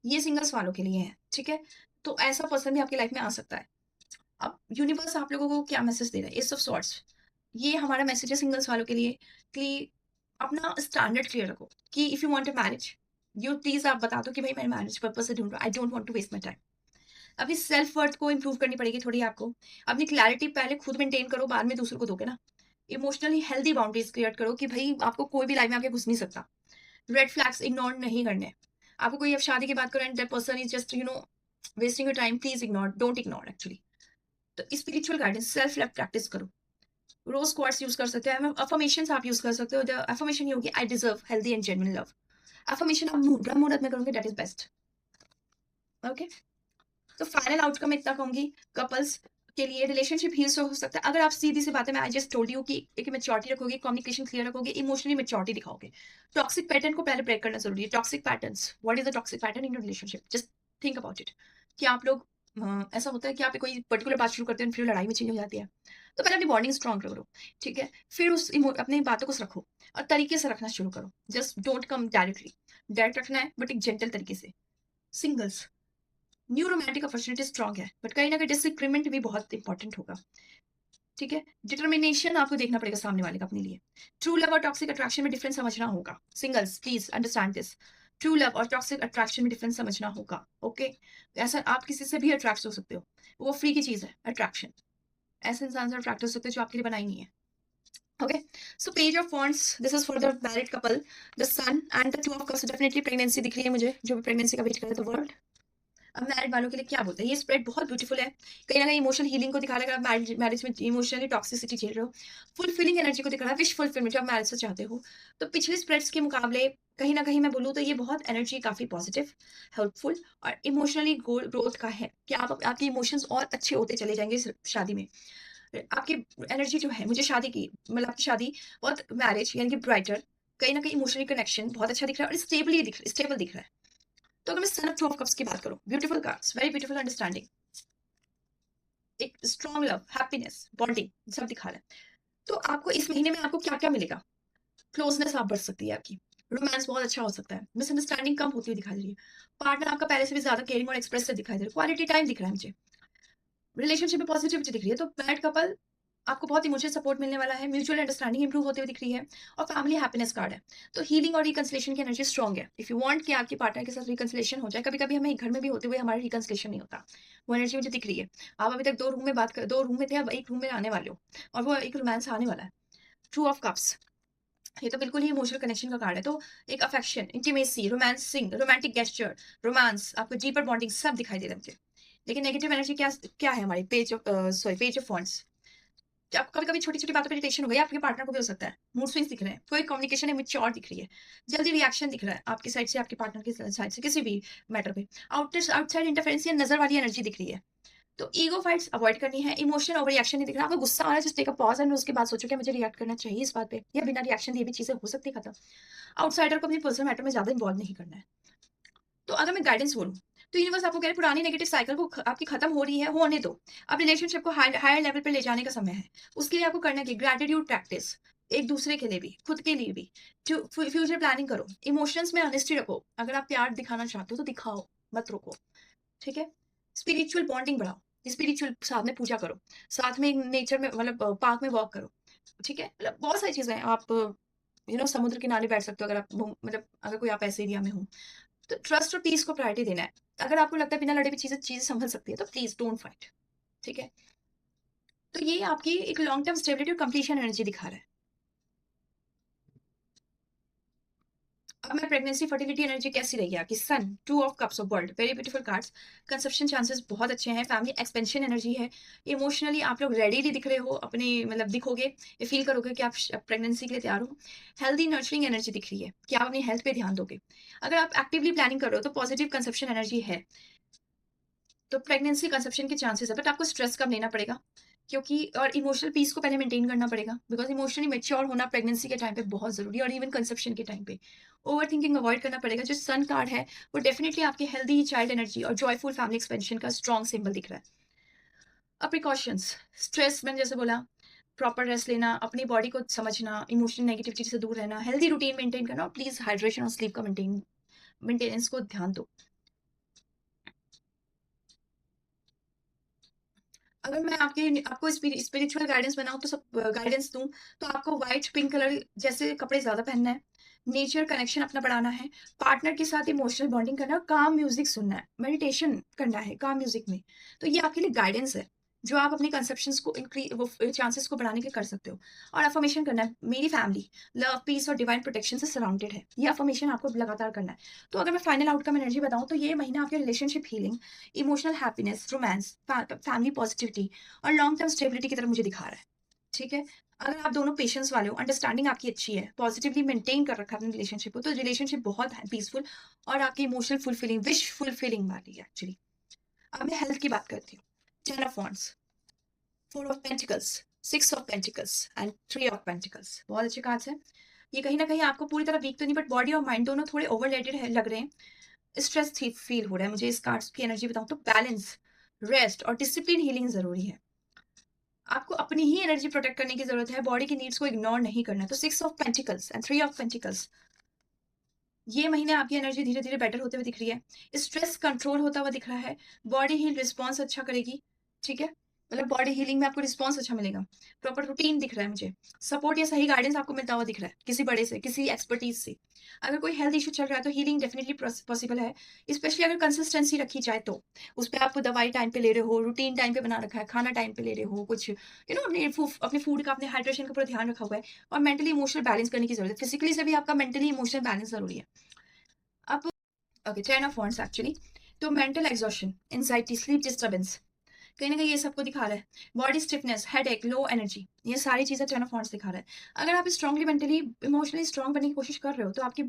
ये सिंगल्स वालों के लिए है, ठीक है। तो ऐसा पर्सन भी आपकी लाइफ में आ सकता है। अब यूनिवर्स आप लोगों को क्या मैसेज दे रहा है, एस ऑफ सॉर्ट्स, ये हमारा मैसेज है सिंगल्स वालों के लिए कि अपना स्टैंडर्ड क्लियर रखो कि if you want a marriage, you please आप बता दो कि भाई मैं मैरिज पर्पस से ढूंढ रहा हूँ, I don't want to waste my time. अपनी सेल्फ वर्थ को इंप्रूव करनी पड़ेगी थोड़ी आपको। अपनी क्लैरिटी पहले खुद मेंटेन करो, बाद में दूसरों को दोगे ना। इमोशनली हेल्दी बाउंड्रीज क्रिएट करो कि भाई आपको कोई भी लाइफ में आके घुस नहीं सकता। रेड फ्लैग्स इग्नोर नहीं करने। आपको कोई अब शादी की बात करो and that person is just wasting your time, please ignore, don't ignore actually. तो spiritual guidance, self love practice करो। रोज क्वार्ट्स यूज कर सकते हैं, अफर्मेशंस आप यूज कर सकते हो। जो अफर्मेशन ये होगी, I deserve healthy and genuine love. Affirmation आप ब्रह्म मुहूर्त में करोगे, दैट इज बेस्ट। ओके, तो फाइनल आउटकम इतना कहूंगी, कपल्स के लिए रिलेशनशिप हील्स हो सकता है अगर आप सीधी सी बात है, मैं आई जस्ट टोल्ड यू कि एक मैच्योरिटी रखोगे, कम्युनिकेशन क्लियर रखोगे, इमोशनली मैच्योरिटी दिखाओगे। टॉक्सिक पैटर्न को पहले ब्रेक करना जरूरी है। Toxic patterns, what is the toxic pattern in relationship, just think about it. कि आप लोग ऐसा होता है कि आप कोई पर्टिकुलर बात शुरू करते हैं फिर लड़ाई में चेंज हो जाती है। तो पहले अपनी बॉन्डिंग स्ट्रॉन्ग करो, ठीक है। फिर अपनी बातों को रखो और तरीके से रखना शुरू करो। Just don't come directly, direct रखना है बट एक जेंटल तरीके से। Singles, new romantic opportunity strong है बट कहीं ना कहीं डिसएग्रीमेंट भी बहुत इंपॉर्टेंट होगा। ठीक है? डिटर्मिनेशन आपको देखना पड़ेगा सामने वाले का अपने लिए। ट्रू लव और टॉक्सिक अट्रैक्शन में डिफरेंस समझना होगा। Singles please understand this. True love और टॉक्सिक अट्रैक्शन में डिफरेंस समझना होगा, ओके? ऐसा आप किसी से भी अट्रैक्ट हो सकते हो। वो फ्री की चीज़ है अट्रैक्शन। ऐसे इंसान से अट्रैक्ट हो सकते हो जो आपके लिए बनाई नहीं है। Okay? So page of wands this is for the married couple, the sun and the two of cups definitely pregnancy दिख रही है मुझे, जो भी प्रेगनेंसी का वेट कर रहा है द वर्ल्ड। अब मैरिड वालों के लिए क्या बोलते हैं, ये स्प्रेड बहुत ब्यूटीफुल है। कहीं न कहीं इमोशनल हीलिंग को दिखा रहा है, अगर आप मैरिज में इमोशनली टॉक्सिसिटी झेल रहे हो। फुलफिलिंग एनर्जी को दिखा रहा है, विश फुलफिलमेंट जो आप मैरिज से चाहते हो। तो पिछले स्प्रेड्स के मुकाबले कहीं न कहीं मैं बोलूँ तो ये बहुत एनर्जी काफ़ी पॉजिटिव, हेल्पफुल और इमोशनली ग्रोथ का है कि आप आपके इमोशंस और अच्छे होते चले जाएँगे इस शादी में। आपकी एनर्जी जो है मुझे शादी की मतलब आपकी शादी बहुत मैरिज यानी कि ब्राइटर कहीं न कहीं इमोशनली कनेक्शन बहुत अच्छा दिख रहा है और स्टेबल दिख रहा है। तो अगर मैं son of to of cups की बात करूँ, beautiful cards, very beautiful understanding, एक स्ट्रॉन्ग लव, हैप्पीनेस, बॉन्डिंग सब दिखा रहा है। तो आपको इस महीने में आपको क्या-क्या मिलेगा? क्लोज़नेस आप बढ़ सकती है आपकी, रोमांस बहुत अच्छा हो सकता है, मिसअंडरस्टैंडिंग कम होती हुई दिखाई दे रही है, पार्टनर आपका पहले से भी ज़्यादा केयरिंग और एक्सप्रेसिव दिखाई दे रहा है, क्वालिटी टाइम दिख रहा है मुझे, रिलेशनशिप में पॉजिटिविटी दिख रही है, तो मैरिड कपल आपको बहुत इमोशनल सपोर्ट मिलने वाला है, म्यूचुअल अंडरस्टैंडिंग इंप्रूव होते हुए दिख रही है और फैमिली हैप्पीनेस कार्ड है। तो हीलिंग और रिकंसिलिएशन की एनर्जी स्ट्रांग है। इफ यू वांट कि आपके पार्टनर के साथ रिकंसिलिएशन हो जाए, कभी-कभी हमें घर में भी होते हुए हमारा रिकंसिलिएशन नहीं होता। वो एनर्जी मुझे दिख रही है। आप अभी तक 2 रूम में थे, अब 1 रूम में आने वाले हो और वो एक रोमांस आने वाला है। टू ऑफ कप्स, ये तो बिल्कुल ही इमोशनल कनेक्शन का कार्ड है। तो एक affection, intimacy, romancing, romantic gesture, romance, आपको डीपर बॉन्डिंग सब दिखाई दे रहा है मुझे। लेकिन नेगेटिव एनर्जी क्या क्या है हमारी पेज ऑफ वांड्स। आप कभी-कभी छोटी-छोटी बातों पे इरिटेशन हो गई, आपके पार्टनर को भी हो सकता है। मूड स्विंग्स दिख रहे हैं, कोई कम्युनिकेशन इमैच्योर दिख रही है, जल्दी रिएक्शन दिख रहा है आपकी साइड से, आपके पार्टनर की साइड से किसी भी मैटर पे। आउटसाइड इंटरफेरेंस या नज़र वाली एनर्जी दिख रही है। तो ईगो फाइट्स अवॉइड करनी है, इमोशनल ओवर रिएक्शन नहीं दिख रहा। आपको गुस्सा आ रहा है, just take a pause and उसके बाद सोचो क्या मुझे रिएक्ट करना चाहिए इस बात पे या बिना रिएक्शन दिए भी चीज़ें हो सकती है खत्म। आउटसाइडर को अपनी पर्सनल मैटर में ज़्यादा इन्वॉल्व नहीं करना है। तो अगर मैं गाइडेंस बोलूँ, तो यूनिवर्स आपको कह रहा है पुरानी नेगेटिव साइकिल को आपकी खत्म हो रही है, होने दो। अब रिलेशनशिप को हायर लेवल पे ले जाने का समय है। उसके लिए आपको करना क्या है, ग्रैटिट्यूड प्रैक्टिस, एक दूसरे के लिए भी, खुद के लिए भी। फ्यूचर प्लानिंग करो, इमोशंस में ऑनेस्टी रखो। अगर आप प्यार दिखाना चाहते हो तो दिखाओ, मत रोको, ठीक है? स्पिरिचुअल बॉन्डिंग बढ़ाओ, स्पिरिचुअल साथ में पूजा करो, साथ में नेचर में मतलब पार्क में वॉक करो, ठीक है? मतलब बहुत सारी चीज़ें हैं। आप समुद्र किनारे बैठ सकते हो अगर आप मतलब अगर कोई आप ऐसे एरिया में हो। तो ट्रस्ट और पीस को प्रायोरिटी देना है। अगर आपको लगता है बिना लड़े भी चीज़ें चीज़ें संभल सकती है, तो प्लीज़ डोंट फाइट, ठीक है? तो ये आपकी एक लॉन्ग टर्म स्टेबिलिटी और कंप्लीशन एनर्जी दिखा रहा है। अब मैं प्रेगनेंसी फर्टिलिटी एनर्जी कैसी रही है आपकी, sun, two of cups of world, very beautiful cards. Conception chances बहुत अच्छे हैं, फैमिली एक्सपेंशन एनर्जी है, इमोशनली आप लोग रेडी दिख रहे हो, अपने मतलब दिखोगे, ये फील करोगे कि आप प्रेगनेंसी के लिए तैयार हो। हेल्दी नर्चरिंग एनर्जी दिख रही है कि आप अपनी हेल्थ पे ध्यान दोगे। अगर आप एक्टिवली प्लानिंग कर रहे हो तो पॉजिटिव कंसेप्शन एनर्जी है। तो प्रेगनेंसी कंसेप्शन के चांसेस है, बट आपको स्ट्रेस कम लेना पड़ेगा क्योंकि और इमोशनल पीस को पहले मेंटेन करना पड़ेगा, बिकॉज इमोशनली मैच्योर होना प्रेगनेंसी के टाइम पे बहुत जरूरी है और इवन कंसेप्शन के टाइम पे ओवर थिंकिंग अवॉइड करना पड़ेगा। जो सन कार्ड है वो डेफिनेटली आपकी हेल्दी चाइल्ड एनर्जी और जॉयफुल फैमिली एक्सपेंशन का स्ट्रॉन्ग सिंबल दिख रहा है। अब प्रिकॉशंस, स्ट्रेस मैंने जैसे बोला, प्रॉपर रेस्ट लेना, अपनी बॉडी को समझना, इमोशनल नेगेटिविटी से दूर रहना, हेल्दी रूटीन मेंटेन करना और प्लीज हाइड्रेशन और स्लीप का मेंटेनेंस को ध्यान दो। अगर मैं आपको स्पिरिचुअल गाइडेंस बनाऊँ तो सब गाइडेंस दूँ, तो आपको व्हाइट, पिंक कलर जैसे कपड़े ज़्यादा पहनना है, नेचर कनेक्शन अपना बढ़ाना है, पार्टनर के साथ इमोशनल बॉन्डिंग करना है और काम म्यूज़िक सुनना है, मेडिटेशन करना है काम म्यूज़िक में। तो ये आपके लिए गाइडेंस है, जो आप अपनी कंसेप्शंस को चांसेस को बढ़ाने के कर सकते हो। और अफ़र्मेशन करना है, मेरी फैमिली, लव, पीस और डिवाइन प्रोटेक्शन से सराउंडेड है। ये अफ़र्मेशन आपको लगातार करना है। तो अगर मैं फाइनल आउटकम एनर्जी बताऊँ तो ये महीना आपके relationship healing, emotional happiness, romance, family positivity और लॉन्ग टर्म स्टेबिलिटी की तरफ मुझे दिखा रहा है, ठीक है? अगर आप दोनों पेशेंस वाले हो, अंडरस्टैंडिंग आपकी अच्छी है, पॉजिटिवली मेंटेन कर रखा है अपने रिलेशनशिप को, तो रिलेशनशिप बहुत है पीसफुल और आपकी इमोशनल फुलफिलिंग, विश फुलफिलिंग वाली है एक्चुअली। अब मैं हेल्थ की बात करती हूँ। 10 of wands, 4 of pentacles, 6 of pentacles and 3 of pentacles, बहुत अच्छे कार्ड्स हैं। ये कहीं न कहीं आपको पूरी तरह वीक तो नहीं, बट बॉडी और माइंड दोनों थोड़े ओवरलोडेड है लग रहे हैं। स्ट्रेस फील हो रहा है मुझे। इस कार्ड्स की एनर्जी बताऊँ तो बैलेंस, रेस्ट और डिसिप्लिन हीलिंग ज़रूरी है। आपको अपनी ही एनर्जी प्रोटेक्ट करने की ज़रूरत है, बॉडी की नीड्स को इग्नोर नहीं करना है। तो 6 of pentacles and 3 of pentacles, ये महीने आपकी एनर्जी धीरे-धीरे बेटर होते हुए दिख रही है। स्ट्रेस कंट्रोल होता हुआ दिख रहा है, बॉडी हील रिस्पॉन्स अच्छा करेगी, ठीक है? मतलब बॉडी हीलिंग में आपको रिस्पॉन्स अच्छा मिलेगा। प्रॉपर रूटीन दिख रहा है मुझे। सपोर्ट या सही गाइडेंस आपको मिलता हुआ दिख रहा है, किसी बड़े से, किसी एक्सपर्टीज़ से। अगर कोई हेल्थ इश्यू चल रहा है तो हीलिंग डेफिनिटली पॉसिबल है, स्पेशली अगर कंसिस्टेंसी रखी जाए तो। उस पे आप दवाई टाइम पे ले रहे हो, रूटीन टाइम पे बना रखा है, खाना टाइम पे ले रहे हो, कुछ अपने फूड का, अपने हाइड्रेशन का पूरा ध्यान रखा हुआ है और मेंटली इमोशनल बैलेंस करने की ज़रूरत है। फिजिकली से भी आपका मेंटली इमोशनल बैलेंस ज़रूरी है। अब ओके, 10 ऑफ वांड्स एक्चुअली। तो mental exhaustion, anxiety, sleep disturbance, कहीं न कहीं ये सबको दिखा रहा है। Body stiffness, headache, low energy, ये सारी चीज़ें 10 ऑफ वांड्स दिखा रहा है। अगर आप स्ट्रांगली मेंटली, इमोशनली स्ट्रांग बनने की कोशिश कर रहे हो, तो आप अपनी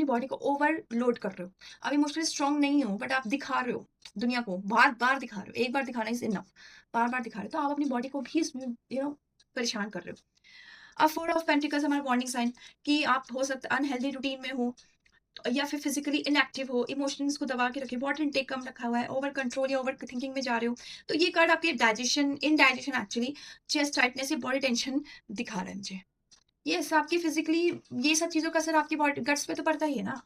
बॉडी को ओवरलोड कर रहे हो। आप इमोशनली स्ट्रांग नहीं हो, बट आप दिखा रहे हो दुनिया को, बार-बार दिखा रहे हो। एक बार दिखाना इज़ इनफ, बार-बार दिखा रहे हो, तो आप अपनी बॉडी को भी इसमें परेशान कर रहे हो। अब 4 ऑफ पेंटिकल्स हमारा वार्निंग साइन कि आप हो सकता है अनहेल्दी रूटीन में हो, या फिर फिजिकली इनएक्टिव हो, इमोशंस को दबा के रखे, वाटर इनटेक कम रखा हुआ है, ओवर कंट्रोल या ओवर थिंकिंग में जा रहे हो। तो ये कार्ड आपके इनडाइजेशन एक्चुअली, चेस्ट टाइटनेस या बॉडी टेंशन दिखा रहा है मुझे। यस, आपकी फिजिकली ये सब चीज़ों का असर आपकी बॉडी गट्स पे तो पड़ता ही है ना।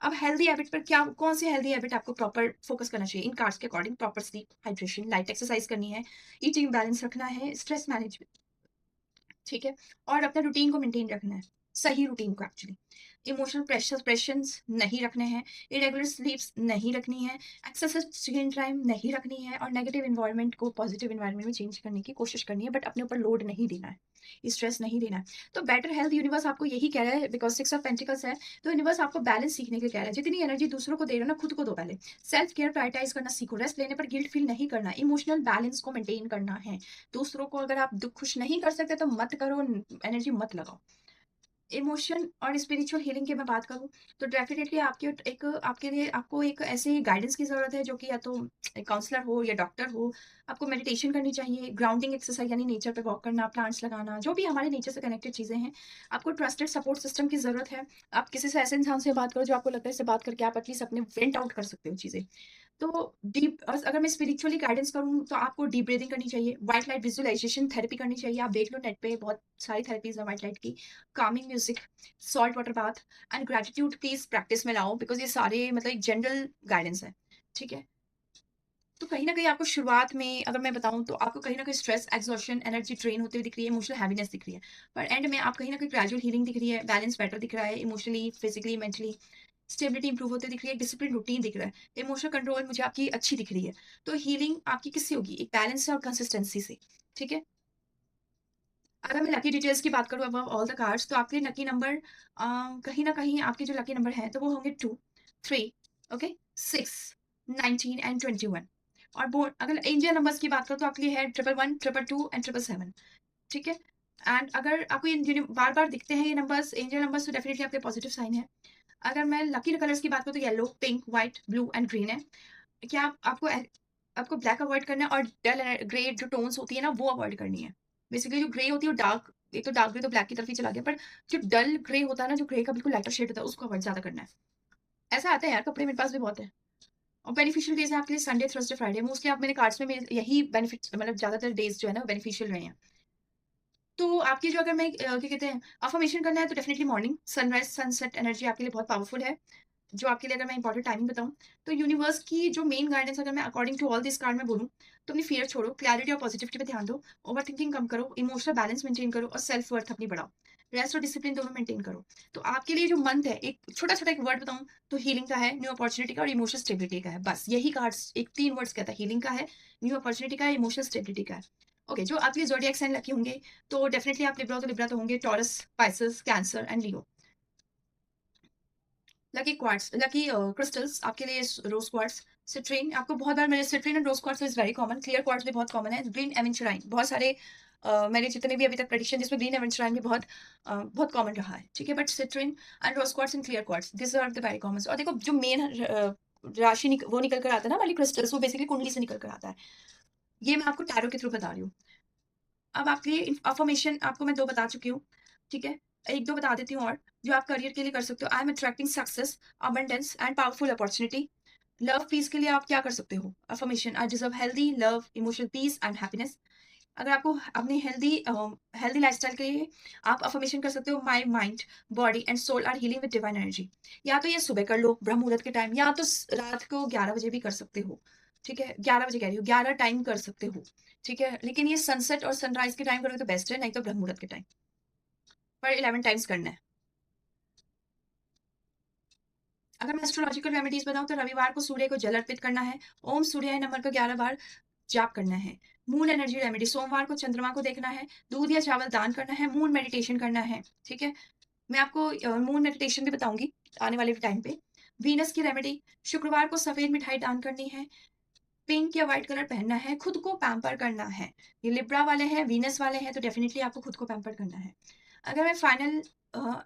अब हेल्दी हैबिट पर क्या, कौन सी हेल्दी हैबिट आपको प्रॉपर फोकस करना चाहिए इन कार्ड्स के according? Proper sleep, hydration, light exercise करनी है, ईटिंग बैलेंस रखना है, स्ट्रेस मैनेजमेंट, ठीक है? और अपने रूटीन को मेंटेन रखना है, सही रूटीन को एक्चुअली। इमोशनल प्रेशंस नहीं रखने हैं, इरेगुलर स्लीप्स नहीं रखनी है, एक्सेसिव स्क्रीन टाइम नहीं रखनी है और नेगेटिव एनवायरनमेंट को पॉजिटिव एनवायरनमेंट में चेंज करने की कोशिश करनी है, बट अपने ऊपर लोड नहीं देना है, स्ट्रेस नहीं देना है। तो बेटर हेल्थ यूनिवर्स आपको यही कह रहा है, बिकॉज़ 6 ऑफ पेंटिकल्स है, तो यूनिवर्स आपको बैलेंस सीखने के लिए कह रहा है। जितनी एनर्जी दूसरों को दे रहे हो ना, खुद को दो पहले। सेल्फ केयर प्रायोरिटाइज़ करना सीखो, रेस्ट लेने पर गिल्ट फील नहीं करना, इमोशनल बैलेंस को मेंटेन करना है। दूसरों को अगर आप दुःख खुश नहीं कर सकते तो मत करो, एनर्जी मत लगाओ। इमोशन और स्पिरिचुअल हीलिंग की मैं बात करूँ, तो डेफिनिटली आपके लिए आपको एक ऐसे गाइडेंस की ज़रूरत है, जो कि या तो एक काउंसलर हो या डॉक्टर हो। आपको मेडिटेशन करनी चाहिए, ग्राउंडिंग एक्सरसाइज यानी नेचर पे वॉक करना, प्लांट्स लगाना, जो भी हमारे नेचर से कनेक्टेड चीज़ें हैं। आपको ट्रस्टेड सपोर्ट सिस्टम की ज़रूरत है। आप किसी से ऐसे इंसान से बात करो जो आपको लगता है इससे बात करके आप एटलीस्ट अपने वेंट आउट कर सकते हो चीज़ें। तो डीप अगर मैं स्पिरिचुअली गाइडेंस करूँ तो आपको डीप ब्रीथिंग करनी चाहिए, व्हाइट लाइट विजुअलाइजेशन थेरेपी करनी चाहिए। आप देख लो नेट पे बहुत सारी थेरेपीज़ है व्हाइट लाइट की। Kameng music, salt water bath and gratitude please practice में लाओ, बिकॉज़ ये सारे मतलब एक जनरल गाइडेंस है, ठीक है? तो कहीं न कहीं आपको शुरुआत में अगर मैं बताऊँ तो आपको कहीं न कहीं स्ट्रेस, एक्सहॉशन, एनर्जी ड्रेन होते हुए दिख रही है, इमोशनल हैवीनेस दिख रही है। पर एंड में आप कहीं न कहीं ग्रेजुअल हीलिंग दिख रही है, बैलेंस बेटर दिख रहा है, emotionally, physically, mentally stability improve होते दिख रही है, डिसिप्लिन रूटीन दिख रहा है, इमोशनल कंट्रोल मुझे आपकी अच्छी दिख रही है। तो हीलिंग आपकी किससे होगी? एक बैलेंस से और कंसिस्टेंसी से, ठीक है? अगर मैं लकी डिटेल्स की बात करूँ अबव ऑल द कार्ड्स, तो आपके लकी नंबर कहीं न कहीं आपके जो लकी नंबर हैं तो वो होंगे 2, 3, ओके, 6, 19 एंड 21। और अगर एंजल नंबर्स की बात करूँ तो आपके लिए है 11, 222 एंड 777, ठीक है? एंड अगर आपको ये बार-बार दिखते हैं ये नंबर्स, एंजल नंबर्स, तो डेफिनिटली आपके पॉजिटिव साइन है। अगर मैं लकी कलर्स की बात करूँ तो yellow, pink, white, blue and green है। क्या आपको ब्लैक अवॉइड करना है और डल ग्रे जो टोन्स होती है ना वो अवॉइड करनी है। बेसिकली जो ग्रे होती है वो डार्क, एक तो डार्क ग्रे तो ब्लैक की तरफ ही चला गया, पर जो डल ग्रे होता है ना, जो ग्रे का बिल्कुल लाइटर शेड होता है, उसको अवॉइड ज़्यादा करना है। ऐसा आता है यार, कपड़े मेरे पास भी बहुत है। और बेनिफिशियल डेज़ है आपके लिए संडे, थर्सडे, फ्राइडे। मोस्टली आप मेरे कार्ड्स में मेरे यही बेनिफिट्स, मतलब ज़्यादातर डेज़ जो है ना बेनिफिशियल रहे हैं। तो आपकी जो अगर मैं क्या कहते हैं अफ़र्मेशन करना है तो definitely morning, sunrise, sunset energy आपके लिए बहुत पावरफुल है। जो आपके लिए अगर मैं इंपॉर्टेंट टाइमिंग बताऊँ, तो यूनिवर्स की जो मेन गाइडेंस अगर मैं according to all this card में बोलूँ, तो अपनी फ़ियर छोड़ो, क्लैरिटी और पॉजिटिविटी पे ध्यान दो, ओवरथिंकिंग कम करो, इमोशनल बैलेंस मेंटेन करो और सेल्फ वर्थ अपनी बढ़ाओ। रेस्ट और डिसिप्लिन दोनों मेंटेन करो। तो आपके लिए जो मंथ है, एक छोटा-छोटा एक वर्ड बताऊँ तो हीलिंग का है, न्यू अपॉर्च्युनिटी का और इमोशनल स्टेबिलिटी का है। बस यही कार्ड्स एक 3 वर्ड्स कहता है, हीलिंग का है, न्यू अपॉर्च्युनिटी का है, इमोशनल स्टेबिलिटी का है। ओके, जो आपके ज़ोडिएक साइन लकी होंगे, तो डेफिनिटली आप लिब्रा तो होंगे, Taurus, Pisces, Cancer and Leo. Lucky quartz, lucky crystals आपके लिए रोज क्वार्ट्स, सिट्रीन, आपको बहुत बार मैंने citrine and rose quartz is very common, clear quartz भी बहुत कॉमन है, ग्रीन एवेंचुराइन, बहुत सारे मैंने जितने भी अभी तक प्रेडिक्शन जिसमें ग्रीन एवेंचुराइन भी बहुत कॉमन रहा है, ठीक है? But citrine and rose quartz and clear quartz, this are the very common. और देखो जो मेन राशि वो निकल कर आता है ना वाली क्रिस्टल्स, वो बेसिकली कुंडली से निकल कर आता है। ये मैं आपको टैरो के थ्रू बता रही हूँ। अब आपके लिए अफ़र्मेशन आपको मैं 2 बता चुकी हूँ, ठीक है? 1-2 बता देती हूँ और, जो आप करियर के लिए कर सकते हो। I am attracting success, abundance and powerful opportunity. Love peace के लिए आप क्या कर सकते हो? Affirmation, I deserve healthy love, emotional peace and happiness. अगर आपको अपनी हेल्दी लाइफ़स्टाइल के लिए आप अफ़र्मेशन कर सकते हो, my mind, body and soul are healing with divine energy. या तो ये सुबह कर लो ब्रह्म मुहूर्त के टाइम, या तो रात को 11 बजे भी कर सकते हो। ठीक है? 11 बजे कह रही हूँ, 11 टाइम कर सकते हो, ठीक है? लेकिन ये सनसेट और सनराइज़ के टाइम करोगे तो बेस्ट है, नहीं तो ब्रह्म मुहूर्त के टाइम, पर 11 टाइम्स करना है। अगर मैं एस्ट्रोलॉजिकल रेमेडीज़ बताऊँ तो रविवार को सूर्य को जल अर्पित करना है, ओम सूर्याय नमः का 11 बार जाप करना है। मून एनर्जी रेमेडी, सोमवार को चंद्रमा को देखना है, दूध या चावल दान करना है, मून मेडिटेशन करना है, ठीक है? मैं आपको मून मेडिटेशन भी बताऊँगी आने वाले टाइम पे। वीनस की रेमेडी, शुक्रवार को सफ़ेद मिठाई दान करनी है, पिंक या व्हाइट कलर पहनना है, खुद को पैम्पर करना है। ये लिब्रा वाले हैं, वीनस वाले हैं, तो डेफ़िनिटली आपको खुद को पैम्पर करना है। अगर मैं फाइनल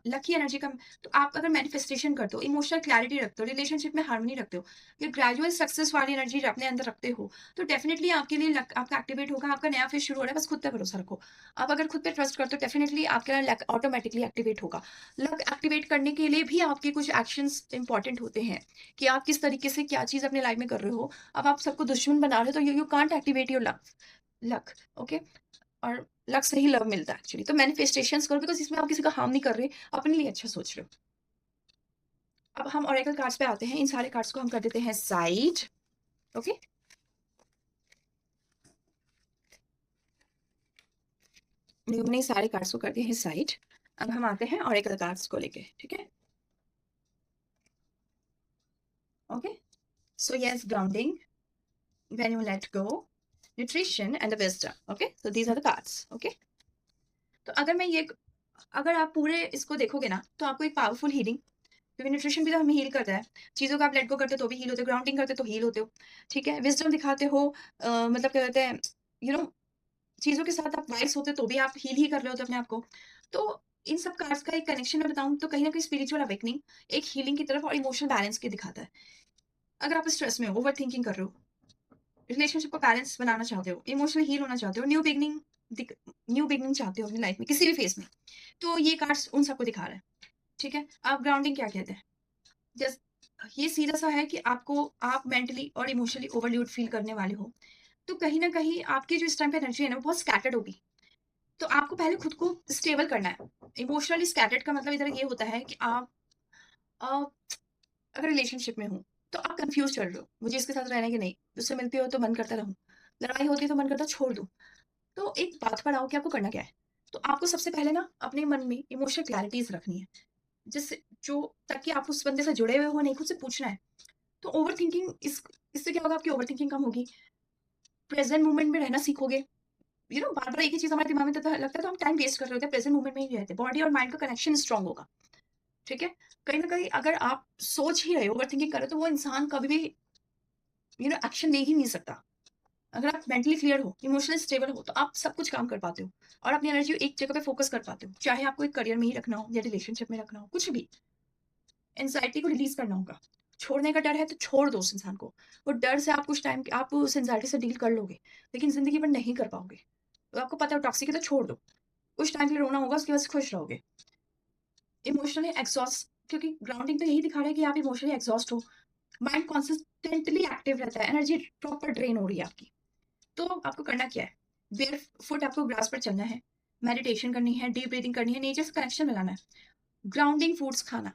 लकी एनर्जी का, तो आप अगर मैनिफेस्टेशन करते हो, इमोशनल क्लैरिटी रखते हो, रिलेशनशिप में हार्मनी रखते हो, या ग्रेजुअल सक्सेस वाली एनर्जी अपने अंदर रखते हो, तो डेफ़िनिटली आपके लिए लक आपका एक्टिवेट होगा, आपका नया फेज़ शुरू हो रहा है, बस खुद पे भरोसा रखो। आप अगर खुद पे ट्रस्ट करते हो, डेफ़िनिटली आपका लक ऑटोमैटिकली एक्टिवेट होगा। लक एक्टिवेट करने के लिए भी आपके कुछ एक्शंस इम्पोर्टेंट होते हैं, कि आप किस तरीके से क्या चीज़ अपनी लाइफ़ में कर रहे हो। अब आप सबको दुश्मन बना रहे हो, तो you you can't activate your luck, okay? और लक से ही लव मिलता है एक्चुअली। तो मैनिफेस्टेशंस करो, बिकॉज़ इसमें आप किसी का हार्म नहीं कर रहे, अपने लिए अच्छा सोच रहे हो। अब हम ओरेकल कार्ड्स पे आते हैं। इन सारे कार्ड्स को हम कर देते हैं साइड, ओके? हमने सारे कार्ड्स को कर दिए हैं साइड। अब हम आते हैं ओरेकल कार्ड्स को लेके, ठीक है? Okay? So yes, grounding, when you let go, nutrition and the wisdom, okay? So these are the cards, okay? तो अगर आप पूरे इसको देखोगे ना, तो आपको एक पावरफुल हीलिंग, क्योंकि न्यूट्रिशन भी तो हमें हील करता है। चीज़ों को आप लेट गो करते हो तो भी हील होते हो, ग्राउंडिंग करते हो तो हील होते हो, ठीक है? विज़डम दिखाते हो, मतलब क्या कहते हैं, यू नो चीज़ों के साथ आप वाइस होते हो तो भी आप हील ही कर रहे होते हो अपने आप को। तो इन सब कार्ड्स का एक कनेक्शन मैं बताऊँ तो कहीं न कहीं स्पिरिचुअल अवेकनिंग, एक हीलिंग की तरफ और इमोशनल बैलेंस की दिखाता है। अगर आप स्ट्रेस में हो, ओवरथिंकिंग कर रहे हो, रिलेशनशिप को बैलेंस बनाना चाहते हो, इमोशनली हील होना चाहते हो, न्यू बिगिनिंग चाहते हो अपनी लाइफ में किसी भी फेज़ में, तो ये कार्ड्स उन सबको दिखा रहा है, ठीक है? अब ग्राउंडिंग क्या कहते हैं? जस्ट ये सीधा-सा है कि आप मेंटली और इमोशनली ओवरलोड फील करने वाले हो, तो कहीं न कहीं आपकी जो इस टाइम पे एनर्जी है ना, वो बहुत स्कैटर्ड होगी। तो आपको पहले खुद को स्टेबल करना है। इमोशनली स्कैटर्ड का मतलब इधर ये होता है कि आप अ, अगर रिलेशनशिप में हो, तो आप कन्फ्यूज़ चल रहे हो, मुझे इसके साथ रहना है कि नहीं? उससे मिलती हो तो मन करता रहूँ, लड़ाई होती है तो मन करता है छोड़ दूँ। तो एक बात पर आओ कि आपको करना क्या है? तो आपको सबसे पहले ना अपने मन में इमोशनल क्लैरिटीज़ रखनी है, जिससे जो ताकि आप उस बंदे से जुड़े हुए हो नहीं, खुद से पूछना है। तो ओवरथिंकिंग इससे क्या होगा, आपकी ओवरथिंकिंग कम होगी, प्रेज़ेंट मोमेंट में रहना सीखोगे। बार-बार एक ही चीज़ हमारे दिमाग में तथा लगता है तो हम टाइम वेस्ट कर रहे होते हैं, प्रेज़ेंट मोमेंट में ही रहते हैं। बॉडी और माइंड का कनेक्शन स्ट्रॉन्ग होगा, ठीक है? कहीं न कहीं अगर आप सोच ही रहे हो, ओवरथिंकिंग कर रहे हो, तो वो इंसान कभी भी एक्शन ले ही नहीं सकता। अगर आप मेंटली क्लियर हो, इमोशनली स्टेबल हो, तो आप सब कुछ काम कर पाते हो और अपनी एनर्जी एक जगह पे फोकस कर पाते हो। चाहे आपको एक करियर में ही रखना हो या रिलेशनशिप में रखना हो, कुछ भी। एंग्ज़ायटी को रिलीज़ करना होगा। छोड़ने का डर है तो छोड़ दो उस इंसान को। वो डर से आप कुछ टाइम आप उस एंग्ज़ायटी से डील कर लोगे, लेकिन ज़िंदगी भर नहीं कर पाओगे। तो आपको पता है वो टॉक्सिक है तो छोड़ दो। कुछ टाइम के लिए रोना होगा, उसके बाद से खुश रहोगे। इमोशनली एग्ज़ॉस्ट, क्योंकि ग्राउंडिंग तो यही दिखा रहा है कि आप इमोशनली एग्ज़ॉस्ट हो। माइंड कंसिस्टेंटली एक्टिव रहता है, एनर्जी प्रॉपर ड्रेन हो रही है आपकी। तो आपको करना क्या है? बेयर फुट आपको ग्रास पर चलना है, मेडिटेशन करनी है, डीप ब्रीथिंग करनी है, नेचर से कनेक्शन बनाना है, ग्राउंडिंग फूड्स खाना,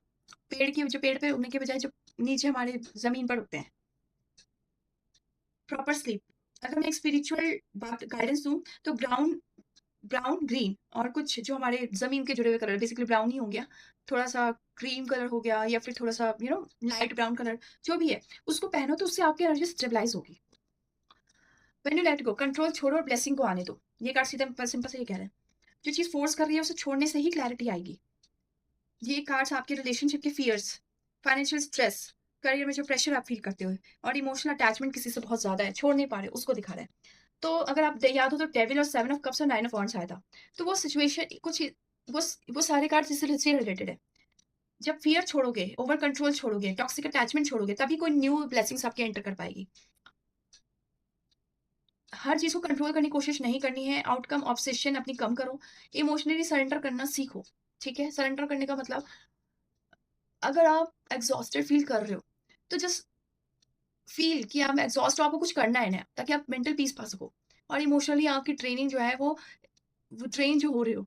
पेड़ पे उगने के बजाय जो नीचे हमारे ज़मीन पर उगते हैं, प्रॉपर स्लीप। अगर मैं एक स्पिरिचुअल बात गाइडेंस दूँ तो ब्राउन, ग्रीन और कुछ जो हमारे ज़मीन के जुड़े हुए कलर, बेसिकली ब्राउन ही हो गया, थोड़ा-सा क्रीम कलर हो गया या फिर थोड़ा-सा लाइट ब्राउन कलर, जो भी है, उसको पहनो तो उससे आपकी एनर्जी स्टेबलाइज़ होगी। When you let go, control छोड़ो और ब्लेसिंग को आने दो। ये कार्ड सीधा सिंपल से ये कह रहा है। जो चीज़ फ़ोर्स कर रही है उसे छोड़ने से ही क्लैरिटी आएगी। ये कार्ड्स आपके रिलेशनशिप के फियर्स, फाइनेंशियल स्ट्रेस, करियर में जो प्रेशर आप फ़ील करते हो और इमोशनल अटैचमेंट किसी से बहुत ज़्यादा है, छोड़ नहीं पा रहे हो, उसको दिखा रहा है। तो अगर आप याद हो तो डेविल और 7 ऑफ कप्स और 9 ऑफ वांड्स आया था। तो वो सिचुएशन कुछ वो सारे कार्ड्स इससे रिलेटेड है। जब फियर छोड़ोगे, ओवर कंट्रोल छोड़ोगे, टॉक्सिक अटैचमेंट छोड़ोगे, तभी कोई न्यू ब्लेसिंग्स आपके एंटर कर पाएगी। हर चीज़ को कंट्रोल करने की कोशिश नहीं करनी है, आउटकम ऑब्सेशन अपनी कम करो, इमोशनली सरेंडर करना सीखो, ठीक है? सरेंडर करने का मतलब, अगर आप एग्ज़ॉस्टेड फ़ील कर रहे हो, तो जस्ट फ़ील कि आप एग्ज़ॉस्ट हो, आपको कुछ करना है ना, ताकि आप मेंटल पीस पा सको और इमोशनली आपकी ट्रेनिंग जो है वो ट्रेन जो हो रहे हो,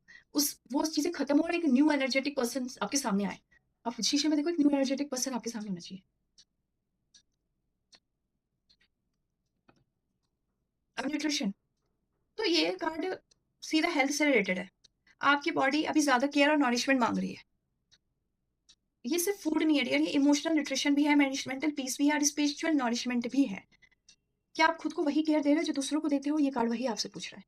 वो चीज़ें खत्म हो और एक न्यू एनर्जेटिक पर्सन आपके सामने आए। आप शीशे में देखो, एक न्यू एनर्जेटिक पर्सन आपके सामने होना चाहिए। अब न्यूट्रिशन, तो ये कार्ड सीधा हेल्थ से रिलेटेड है। आपकी बॉडी अभी ज़्यादा केयर और नॉरिशमेंट माँग रही है। ये सिर्फ़ फूड नहीं है डियर, ये इमोशनल न्यूट्रिशन भी है, मेंटल पीस भी है और स्पिरिचुअल नॉरिशमेंट भी है। क्या आप खुद को वही केयर दे रहे हो जो दूसरों को देते हो? ये कार्ड वही आपसे पूछ रहा है।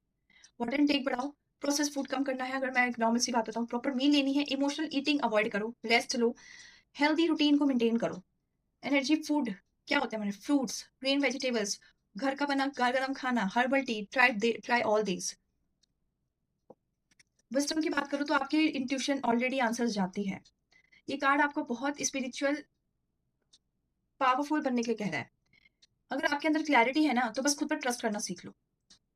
वाटर इनटेक बढ़ाओ, प्रोसेस्ड फूड कम करना है, अगर मैं एक नॉर्मल सी बात बताऊँ, प्रॉपर मील लेनी है, इमोशनल ईटिंग अवॉइड करो, रेस्ट लो, हेल्दी रूटीन को मेंटेन करो। एनर्जी फूड क्या होता है हमारे? फ्रूट्स, ग्रीन वेजिटेबल्स, घर का बना गरम खाना, herbal tea, try all these. Wisdom की बात करूँ तो आपकी इंट्यूशन ऑलरेडी आंसर्स जानती है। ये कार्ड आपको बहुत स्पिरिचुअल पावरफुल बनने के लिए कह रहा है। अगर आपके अंदर क्लैरिटी है ना, तो बस खुद पर ट्रस्ट करना सीख लो।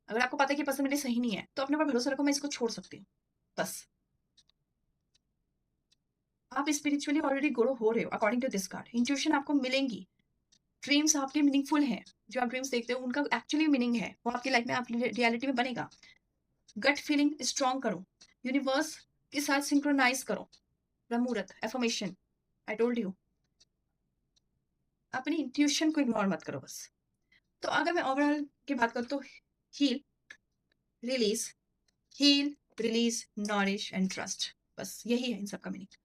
अगर आपको पता है कि पर्सन मेरे लिए सही नहीं है, तो अपने ऊपर भरोसा रखो, मैं इसको छोड़ सकती हूँ, बस। आप स्पिरिचुअली ऑलरेडी ग्रो हो रहे हो according to this card. Intuition आपको मिलेंगी, ड्रीम्स आपके मीनिंगफुल हैं, जो आप ड्रीम्स देखते हो उनका एक्चुअली मीनिंग है, वो आपकी लाइफ में आपकी रियलिटी में बनेगा। गट फीलिंग स्ट्रॉन्ग करो, यूनिवर्स के साथ सिंक्रोनाइज करो, ब्रह्ममुहूर्त, एफर्मेशन, आई टोल्ड यू। अपनी इंट्यूशन को इग्नोर मत करो बस। तो अगर मैं ओवरऑल की बात करूँ तो heal, release, heal, release, nourish and trust, बस यही है इन सब का मीनिंग।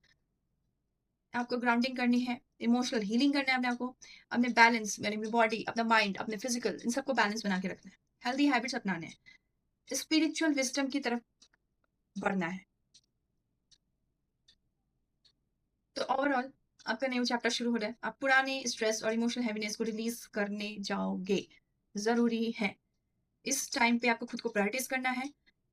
आपको ग्राउंडिंग करनी है, इमोशनल हीलिंग करना है अपने आप को, अपने बैलेंस यानी अपनी बॉडी, अपना माइंड, अपने फिजिकल, इन सबको बैलेंस बना के रखना है, हेल्दी हैबिट्स अपनाने हैं, स्पिरिचुअल विजडम की तरफ बढ़ना है। तो ओवरऑल आपका न्यू चैप्टर शुरू हो रहा है, आप पुराने स्ट्रेस और इमोशनल हैवीनेस को रिलीज करने जाओगे, जरूरी है। इस टाइम पे आपको खुद को प्रायोरिटाइज करना है,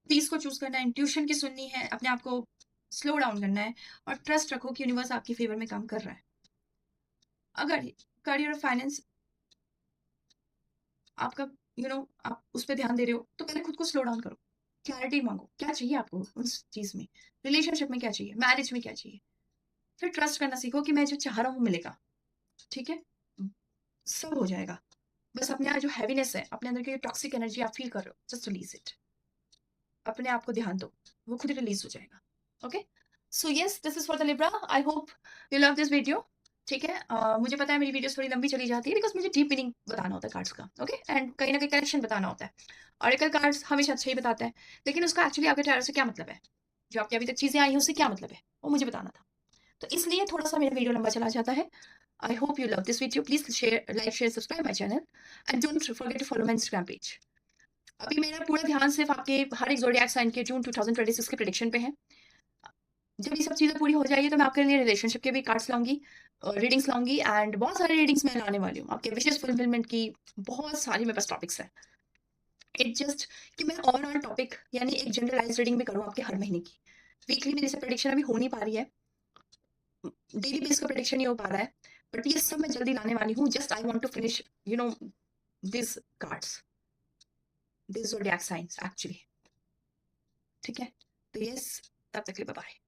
पीस को चूज करना है, इंट्यूशन की सुननी है, अपने आप को स्लो डाउन करना है और ट्रस्ट रखो कि यूनिवर्स आपकी फेवर में काम कर रहा है। अगर करियर और फाइनेंस आपका आप उस पे ध्यान दे रहे हो, तो पहले खुद को स्लो डाउन करो, क्लैरिटी मांगो, क्या चाहिए आपको उस चीज में, रिलेशनशिप में क्या चाहिए, मैरिज में क्या चाहिए। फिर ट्रस्ट करना सीखो कि मैं जो चाह रहा हूँ वो मिलेगा, ठीक है, सब हो जाएगा। बस अपने यहाँ जो हैवीनेस है, अपने अंदर की टॉक्सिक एनर्जी आप फील कर रहे हो, जस्ट रिलीज इट, अपने आप को ध्यान दो, वो खुद रिलीज हो जाएगा। Okay, so yes, this is for the Libra. I hope you love this video. ठीक है, मुझे पता है मेरी वीडियोस थोड़ी लंबी चली जाती है, बिकॉज मुझे डीप मीनिंग बताना होता है कार्ड्स का। ओके, एंड कहीं ना कहीं कनेक्शन बताना होता है। ऑरेकल कार्ड्स हमेशा अच्छा ही बताता है, लेकिन उसका एक्चुअली आपके टैरो से क्या मतलब है, जो आपकी अभी तक चीजें आई हैं उससे क्या मतलब है, वो मुझे बताना था। तो इसलिए थोड़ा सा मेरा वीडियो लंबा चला जाता है। I hope you love this video, please share, like, share, subscribe my channel and don't forget to follow my Instagram page. अभी मेरा पूरा ध्यान सिर्फ आपके हर एक ज़ोडिएक साइन के जून 2026 के प्रेडिक्शन पे है। जब ये सब चीज़ें पूरी हो जाएगी तो मैं आपके लिए रिलेशनशिप के भी कार्ड्स लाऊंगी, रीडिंग्स लाऊंगी, एंड बहुत सारी रीडिंग्स मैं लाने वाली हूँ आपके विशेष फुलफिलमेंट की। बहुत सारी मेरे पास टॉपिक्स हैं। इट जस्ट कि मैं ओवरऑल टॉपिक यानी एक जनरलाइज रीडिंग भी करूँ आपके हर महीने की। वीकली मेरी से प्रेडिक्शन अभी हो नहीं पा रही है, डेली बेस का प्रेडिक्शन नहीं हो पा रहा है, बट ये सब मैं जल्दी लाने वाली हूँ। Just I want to finish this cards, this zodiac science actually. ठीक है, तो यस, तब तक के लिए बाय बाय।